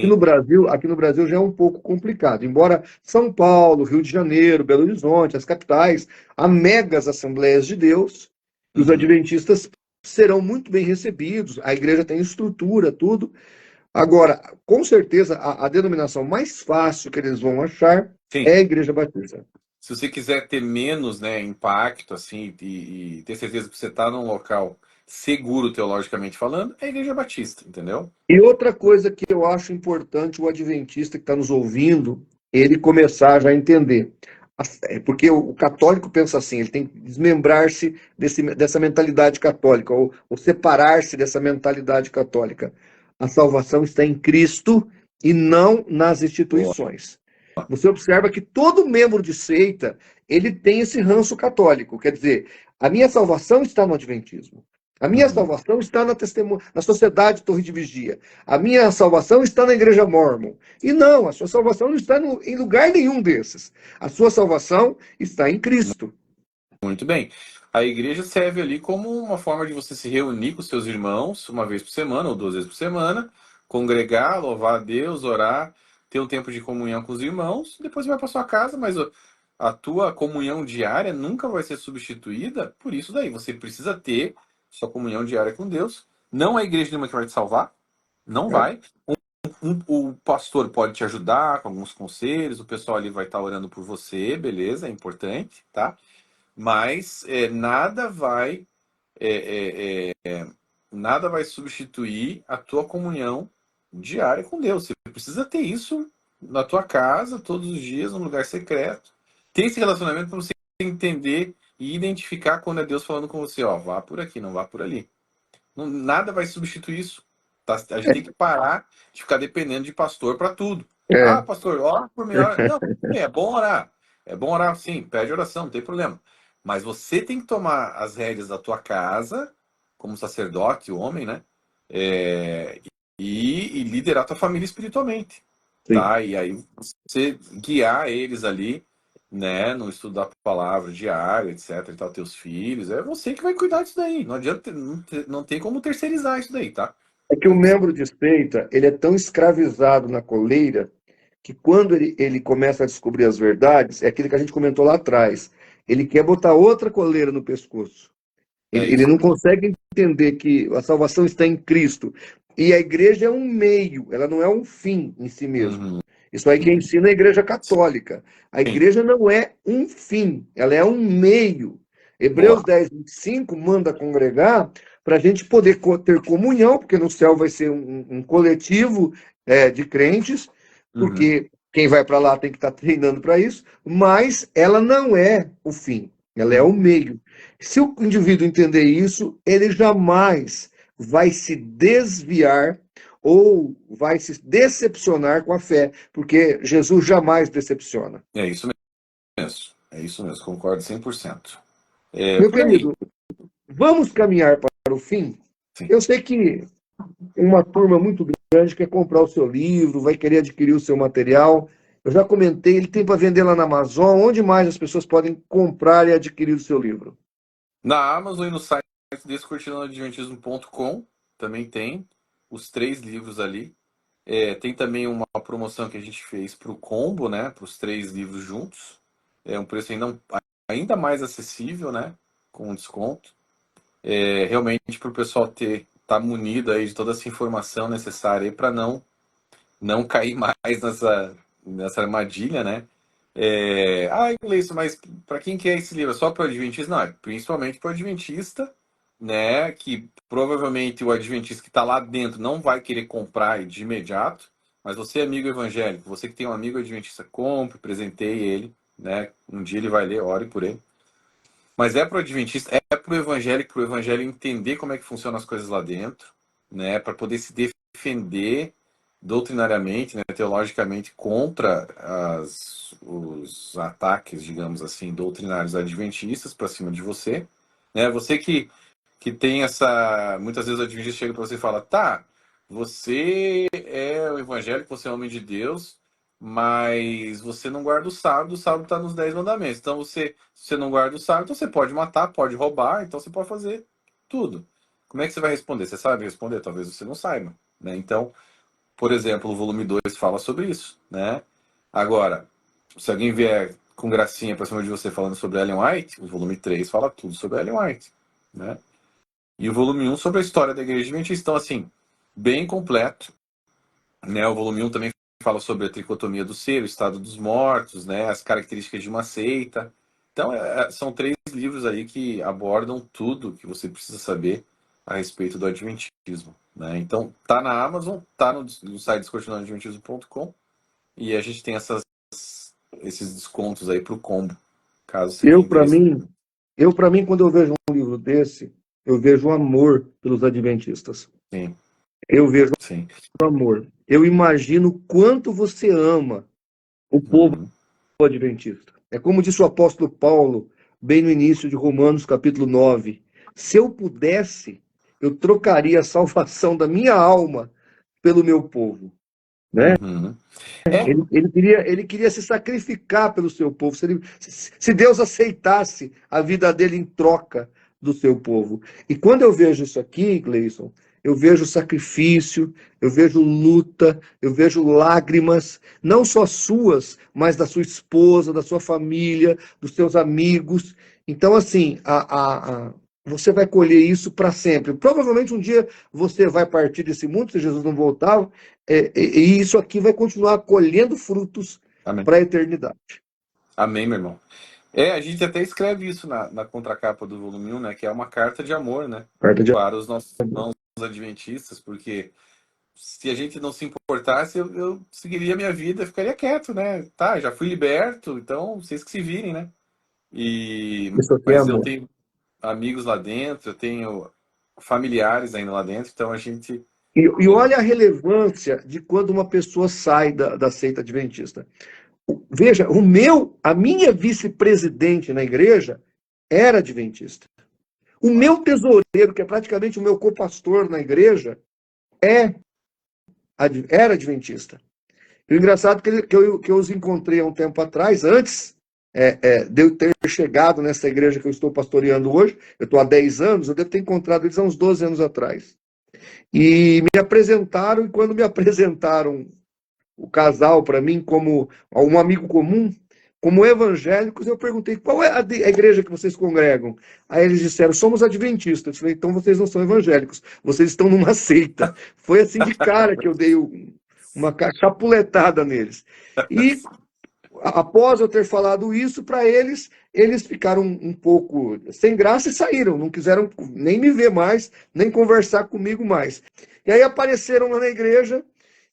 Aqui no Brasil já é um pouco complicado. Embora São Paulo, Rio de Janeiro, Belo Horizonte, as capitais, há megas Assembleias de Deus, e os Uhum. adventistas serão muito bem recebidos, a igreja tem estrutura, tudo. Agora, com certeza, a denominação mais fácil que eles vão achar Sim. é a Igreja Batista. Se você quiser ter menos, né, impacto, assim, e ter certeza que você está num local seguro teologicamente falando, é a Igreja Batista, entendeu? E outra coisa que eu acho importante o adventista que está nos ouvindo, ele começar já a entender. Porque o católico pensa assim, ele tem que desmembrar-se dessa mentalidade católica, ou separar-se dessa mentalidade católica. A salvação está em Cristo e não nas instituições. Você observa que todo membro de seita, ele tem esse ranço católico, quer dizer, a minha salvação está no adventismo. A minha salvação está na Sociedade Torre de Vigia. A minha salvação está na Igreja Mórmon. E não, a sua salvação não está em lugar nenhum desses. A sua salvação está em Cristo. Muito bem. A igreja serve ali como uma forma de você se reunir com seus irmãos uma vez por semana ou 2 vezes por semana, congregar, louvar a Deus, orar, ter um tempo de comunhão com os irmãos, depois vai para sua casa, mas a tua comunhão diária nunca vai ser substituída por isso daí. Você precisa ter sua comunhão diária com Deus. Não é a igreja nenhuma que vai te salvar, não vai. O pastor pode te ajudar com alguns conselhos, o pessoal ali vai estar orando por você, beleza, é importante, tá? Mas nada vai substituir a tua comunhão diária com Deus. Você precisa ter isso na tua casa, todos os dias, num lugar secreto. Ter esse relacionamento para você entender e identificar quando é Deus falando com você, ó, vá por aqui, não vá por ali. Nada vai substituir isso. Tá? A gente tem que parar de ficar dependendo de pastor para tudo. Ah, pastor, ora por mim. Não, é bom orar. É bom orar, sim, pede oração, não tem problema. Mas você tem que tomar as rédeas da tua casa, como sacerdote, homem, né? E liderar tua família espiritualmente. Tá? E aí você guiar eles ali, né, no estudo da palavra diário, etc, e tal, teus filhos, é você que vai cuidar disso daí. Não adianta, não tem como terceirizar isso daí, tá? É que o membro de seita, ele é tão escravizado na coleira que quando ele começa a descobrir as verdades, é aquilo que a gente comentou lá atrás. Ele quer botar outra coleira no pescoço. Ele não consegue entender que a salvação está em Cristo. E a igreja é um meio, ela não é um fim em si mesmo. Isso aí que ensina a igreja católica. A igreja não é um fim, ela é um meio. Hebreus 10, 25 manda congregar para a gente poder ter comunhão, porque no céu vai ser um coletivo de crentes, porque quem vai para lá tem que estar treinando para isso, mas ela não é o fim, ela é o meio. Se o indivíduo entender isso, ele jamais vai se desviar ou vai se decepcionar com a fé, porque Jesus jamais decepciona. É isso mesmo, concordo 100%. Meu querido, vamos caminhar para o fim? Sim. Eu sei que uma turma muito grande quer comprar o seu livro, vai querer adquirir o seu material. Eu já comentei, ele tem para vender lá na Amazon. Onde mais as pessoas podem comprar e adquirir o seu livro? Na Amazon e no site descortinadadventismo.com também tem os 3 livros ali. Tem também uma promoção que a gente fez para o combo, né? Para os 3 livros juntos. É um preço ainda mais acessível, né? Com desconto. Realmente para o pessoal tá munido aí de toda essa informação necessária para não cair mais nessa armadilha, né? Gleison, mas para quem que é esse livro? É só para o Adventista? Não, é principalmente para o Adventista, né? Que provavelmente o Adventista que está lá dentro não vai querer comprar de imediato, mas você, amigo evangélico, você que tem um amigo Adventista, compre, presenteie ele, né? Um dia ele vai ler, ore por ele. Mas é para o Adventista, é para o evangelho entender como é que funcionam as coisas lá dentro, né? Para poder se defender doutrinariamente, né, teologicamente, contra os ataques, digamos assim, doutrinários adventistas para cima de você. Né? Você que tem essa... Muitas vezes o adventista chega para você e fala, tá, você é o evangélico, você é homem de Deus, mas você não guarda o sábado está nos 10 mandamentos. Então, se você não guarda o sábado, então você pode matar, pode roubar, então você pode fazer tudo. Como é que você vai responder? Você sabe responder? Talvez você não saiba. Né? Então, por exemplo, o volume 2 fala sobre isso, né? Agora, se alguém vier com gracinha para cima de você falando sobre Ellen White, o volume 3 fala tudo sobre Ellen White, né? E o volume 1 sobre a história da Igreja Adventista. Então, assim, bem completo, né? O volume 1 também fala sobre a tricotomia do ser, o estado dos mortos, né? As características de uma seita. Então, são 3 livros aí que abordam tudo que você precisa saber a respeito do Adventismo, né? Então, tá na Amazon, tá no site descortinadodventismo.com, e a gente tem esses descontos aí pro combo, caso você Eu, tenha para interesse. mim, quando eu vejo um livro desse, eu vejo amor pelos adventistas. Sim, Eu vejo sim. amor. Eu imagino quanto você ama o povo Uhum. adventista. É como disse o apóstolo Paulo, bem no início de Romanos, capítulo 9. Se eu pudesse, eu trocaria a salvação da minha alma pelo meu povo. Né? Uhum. É, Ele queria se sacrificar pelo seu povo. Se Deus aceitasse a vida dele em troca do seu povo. E quando eu vejo isso aqui, Gleison, eu vejo sacrifício, eu vejo luta, eu vejo lágrimas, não só suas, mas da sua esposa, da sua família, dos seus amigos. Então, assim, você vai colher isso para sempre. Provavelmente um dia você vai partir desse mundo, se Jesus não voltar, e isso aqui vai continuar colhendo frutos amém. para a eternidade. Amém, meu irmão. A gente até escreve isso na contracapa do volume 1, né? Que é uma carta de amor, né? Carta de Para os nossos irmãos adventistas, porque se a gente não se importasse, eu seguiria a minha vida, ficaria quieto, né? Tá, já fui liberto, então vocês que se virem, né? isso aqui é Mas eu amor. tenho amigos lá dentro, eu tenho familiares ainda lá dentro, então a gente. E olha a relevância de quando uma pessoa sai da seita adventista. Veja, a minha vice-presidente na igreja era adventista. O meu tesoureiro, que é praticamente o meu co-pastor na igreja, era adventista. E o engraçado é que eu os encontrei há um tempo atrás, antes de eu ter chegado nessa igreja que eu estou pastoreando hoje, eu estou há 10 anos, eu devo ter encontrado eles há uns 12 anos atrás. E me apresentaram, e quando me apresentaram o casal para mim como um amigo comum, como evangélicos, eu perguntei qual é a igreja que vocês congregam. Aí eles disseram, somos adventistas. Eu falei, então vocês não são evangélicos, vocês estão numa seita. Foi assim de cara que eu dei uma chapuletada neles. E após eu ter falado isso para eles, eles ficaram um pouco sem graça e saíram, não quiseram nem me ver mais, nem conversar comigo mais. E aí apareceram lá na igreja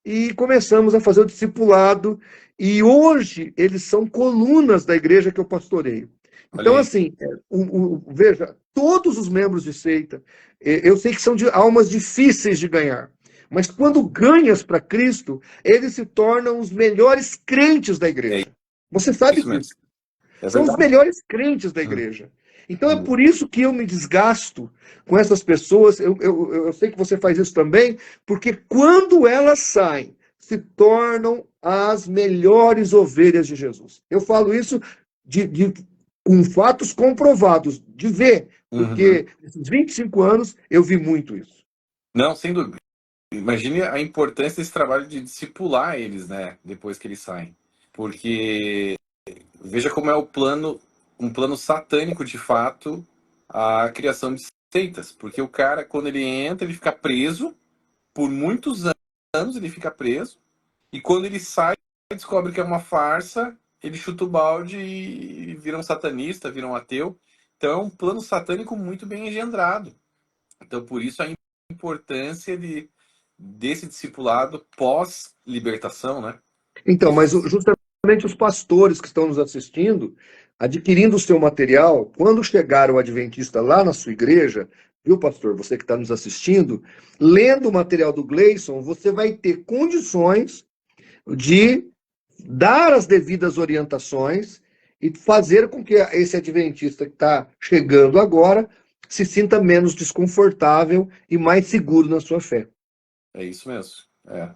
e começamos a fazer o discipulado, e hoje eles são colunas da igreja que eu pastoreio. Então, assim, veja, todos os membros de seita, eu sei que são almas difíceis de ganhar, mas quando ganhas para Cristo, eles se tornam os melhores crentes da igreja. Você sabe Isso mesmo. disso. São os melhores crentes da igreja. Então é por isso que eu me desgasto com essas pessoas. Eu sei que você faz isso também, porque quando elas saem, se tornam as melhores ovelhas de Jesus. Eu falo isso com fatos comprovados, de ver, porque nesses 25 anos eu vi muito isso. Não, sem dúvida. Imagine a importância desse trabalho de discipular eles, né? Depois que eles saem. Porque veja como é um plano satânico de fato, a criação de seitas. Porque o cara, quando ele entra, ele fica preso, por muitos anos ele fica preso, e quando ele sai, descobre que é uma farsa, ele chuta o balde e vira um satanista, vira um ateu. Então é um plano satânico muito bem engendrado. Então por isso a importância desse discipulado pós-libertação, né? Então, mas justamente os pastores que estão nos assistindo, adquirindo o seu material, quando chegar o adventista lá na sua igreja, viu, pastor, você que está nos assistindo, lendo o material do Gleison, você vai ter condições de dar as devidas orientações e fazer com que esse adventista que está chegando agora se sinta menos desconfortável e mais seguro na sua fé. É isso mesmo.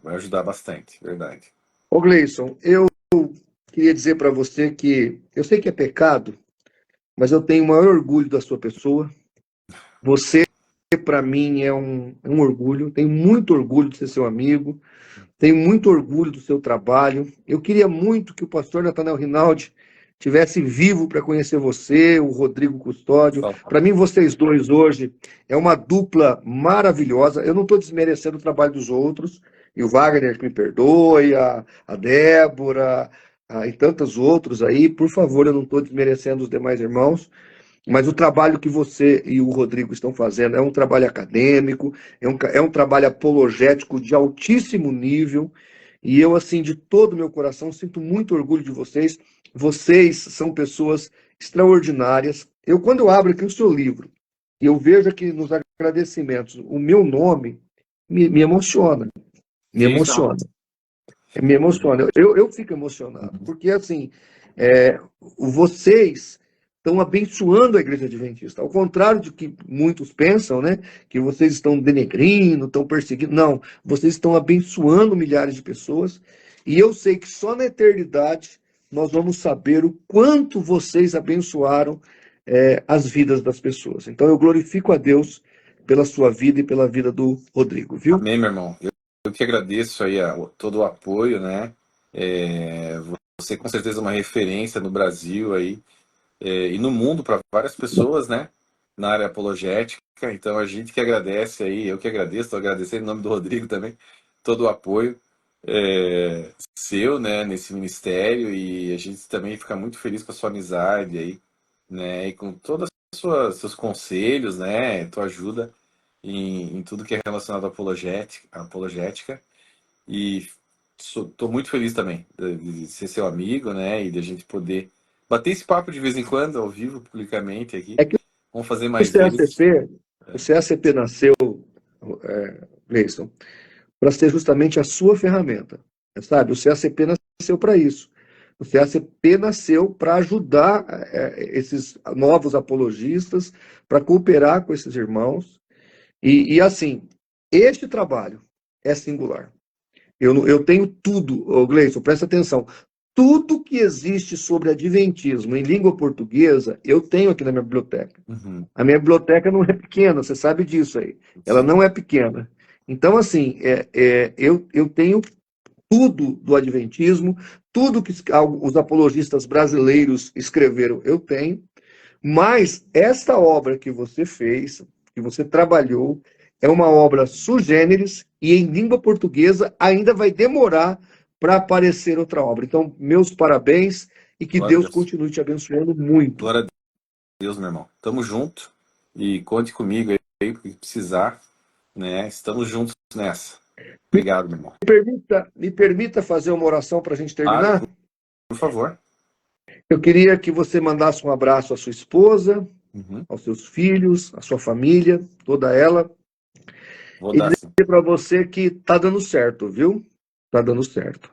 Vai ajudar bastante, verdade. Ô Gleison, eu queria dizer para você que eu sei que é pecado, mas eu tenho o maior orgulho da sua pessoa. Você, para mim, é um orgulho. Tenho muito orgulho de ser seu amigo. Tenho muito orgulho do seu trabalho. Eu queria muito que o pastor Nathanael Rinaldi tivesse vivo para conhecer você, o Rodrigo Custódio. Para mim, vocês dois hoje é uma dupla maravilhosa. Eu não estou desmerecendo o trabalho dos outros. E o Wagner, que me perdoe, a Débora, e tantos outros aí. Por favor, eu não estou desmerecendo os demais irmãos. mas o trabalho que você e o Rodrigo estão fazendo é um trabalho acadêmico, é um trabalho apologético de altíssimo nível, e eu, assim, de todo o meu coração, sinto muito orgulho de vocês. Vocês são pessoas extraordinárias. Quando eu abro aqui o seu livro, e eu vejo aqui nos agradecimentos o meu nome, me emociona, me Que legal. emociona. Me emociona. Eu fico emocionado, porque assim, vocês estão abençoando a Igreja Adventista. Ao contrário de que muitos pensam, né? Que vocês estão denegrindo, estão perseguindo. Não, vocês estão abençoando milhares de pessoas. E eu sei que só na eternidade nós vamos saber o quanto vocês abençoaram as vidas das pessoas. Então eu glorifico a Deus pela sua vida e pela vida do Rodrigo, viu? Amém, meu irmão. Eu que agradeço aí todo o apoio, né? Você com certeza é uma referência no Brasil aí, e no mundo para várias pessoas, né? Na área apologética. Então a gente que agradece aí, eu que agradeço, estou agradecendo em nome do Rodrigo também, todo o apoio seu, né? Nesse ministério, e a gente também fica muito feliz com a sua amizade aí, né? E com todos os seus conselhos, né? Tua ajuda em tudo que é relacionado à apologética. E estou muito feliz também de ser seu amigo, né? E de a gente poder bater esse papo de vez em quando, ao vivo, publicamente aqui. É que Vamos fazer o mais vezes. CACP nasceu, Gleison, para ser justamente a sua ferramenta, sabe? O CACP nasceu para isso. O CACP nasceu para ajudar esses novos apologistas, para cooperar com esses irmãos. E assim, este trabalho é singular. Eu tenho tudo, Gleison, presta atenção. Tudo que existe sobre adventismo em língua portuguesa, eu tenho aqui na minha biblioteca. Uhum. A minha biblioteca não é pequena, você sabe disso aí. Ela não é pequena. Então, assim, eu tenho tudo do adventismo, tudo que os apologistas brasileiros escreveram, eu tenho. Mas esta obra que você fez, que você trabalhou, é uma obra sui generis e em língua portuguesa ainda vai demorar para aparecer outra obra. Então, meus parabéns e que Glória a Deus Deus. continue te abençoando muito. Glória a Deus, meu irmão. Tamo junto e conte comigo aí, porque precisar, né? Estamos juntos nessa. Obrigado, meu irmão. Me permita fazer uma oração para a gente terminar? Claro, por favor. Eu queria que você mandasse um abraço à sua esposa, Uhum. aos seus filhos, à sua família, toda ela. Vou E dar sim. dizer para você que tá dando certo, viu? Tá dando certo.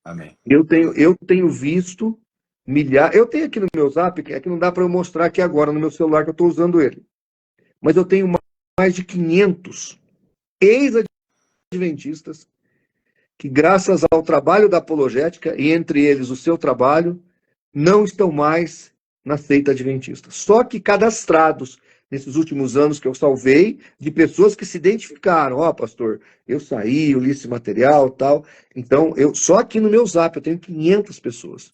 Amém. Eu tenho visto milhares. Eu tenho aqui no meu Zap, é que não dá para eu mostrar aqui agora no meu celular que eu estou usando ele. Mas eu tenho mais de 500 ex-adventistas que, graças ao trabalho da apologética, e entre eles o seu trabalho, não estão mais na seita adventista. Só que cadastrados nesses últimos anos que eu salvei, de pessoas que se identificaram. Ó, pastor, eu saí, eu li esse material tal. Então, só aqui no meu Zap eu tenho 500 pessoas.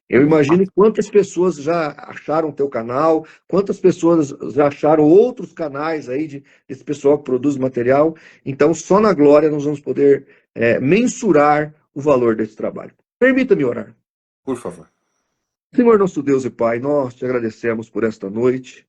Eu imagino quantas pessoas já acharam o teu canal, quantas pessoas já acharam outros canais aí desse pessoal que produz material. Então, só na glória nós vamos poder mensurar o valor desse trabalho. Permita-me orar. Por favor. Senhor nosso Deus e Pai, nós te agradecemos por esta noite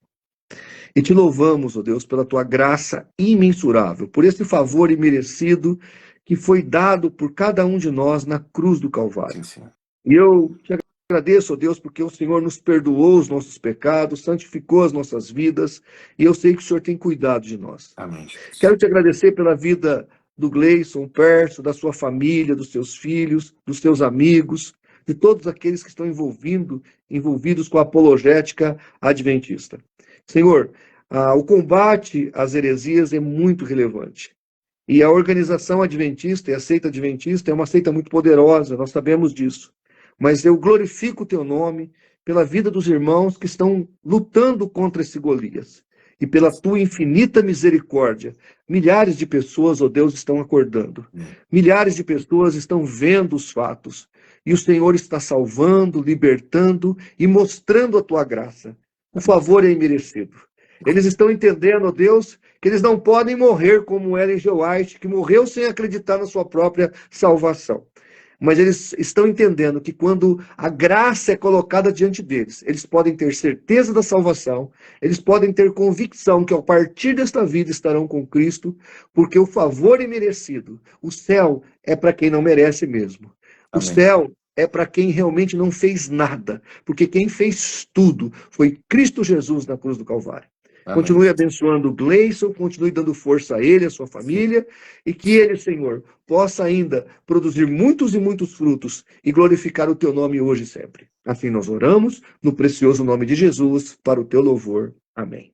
e te louvamos, ó Deus, pela tua graça imensurável, por esse favor imerecido que foi dado por cada um de nós na cruz do Calvário. Sim, e eu te agradeço, ó Deus, porque o Senhor nos perdoou os nossos pecados, santificou as nossas vidas, e eu sei que o Senhor tem cuidado de nós. Amém, Jesus. Quero te agradecer pela vida do Gleison Perso, da sua família, dos seus filhos, dos seus amigos, de todos aqueles que estão envolvidos com a apologética adventista. Senhor, o combate às heresias é muito relevante. E a organização adventista e a seita adventista é uma seita muito poderosa, nós sabemos disso. Mas eu glorifico o teu nome pela vida dos irmãos que estão lutando contra esse Golias. E pela tua infinita misericórdia, milhares de pessoas, ó Deus, estão acordando. Milhares de pessoas estão vendo os fatos. E o Senhor está salvando, libertando e mostrando a tua graça. O favor é imerecido. Eles estão entendendo, ó Deus, que eles não podem morrer como Ellen G. White, que morreu sem acreditar na sua própria salvação. mas eles estão entendendo que quando a graça é colocada diante deles, eles podem ter certeza da salvação, eles podem ter convicção que a partir desta vida estarão com Cristo, porque o favor é merecido. O céu é para quem não merece mesmo. O Amém. céu é para quem realmente não fez nada, porque quem fez tudo foi Cristo Jesus na cruz do Calvário. Amém. Continue abençoando o Gleison, continue dando força a ele, a sua família, e que ele, Senhor, possa ainda produzir muitos e muitos frutos e glorificar o teu nome hoje e sempre. Assim nós oramos, no precioso nome de Jesus, para o teu louvor. Amém.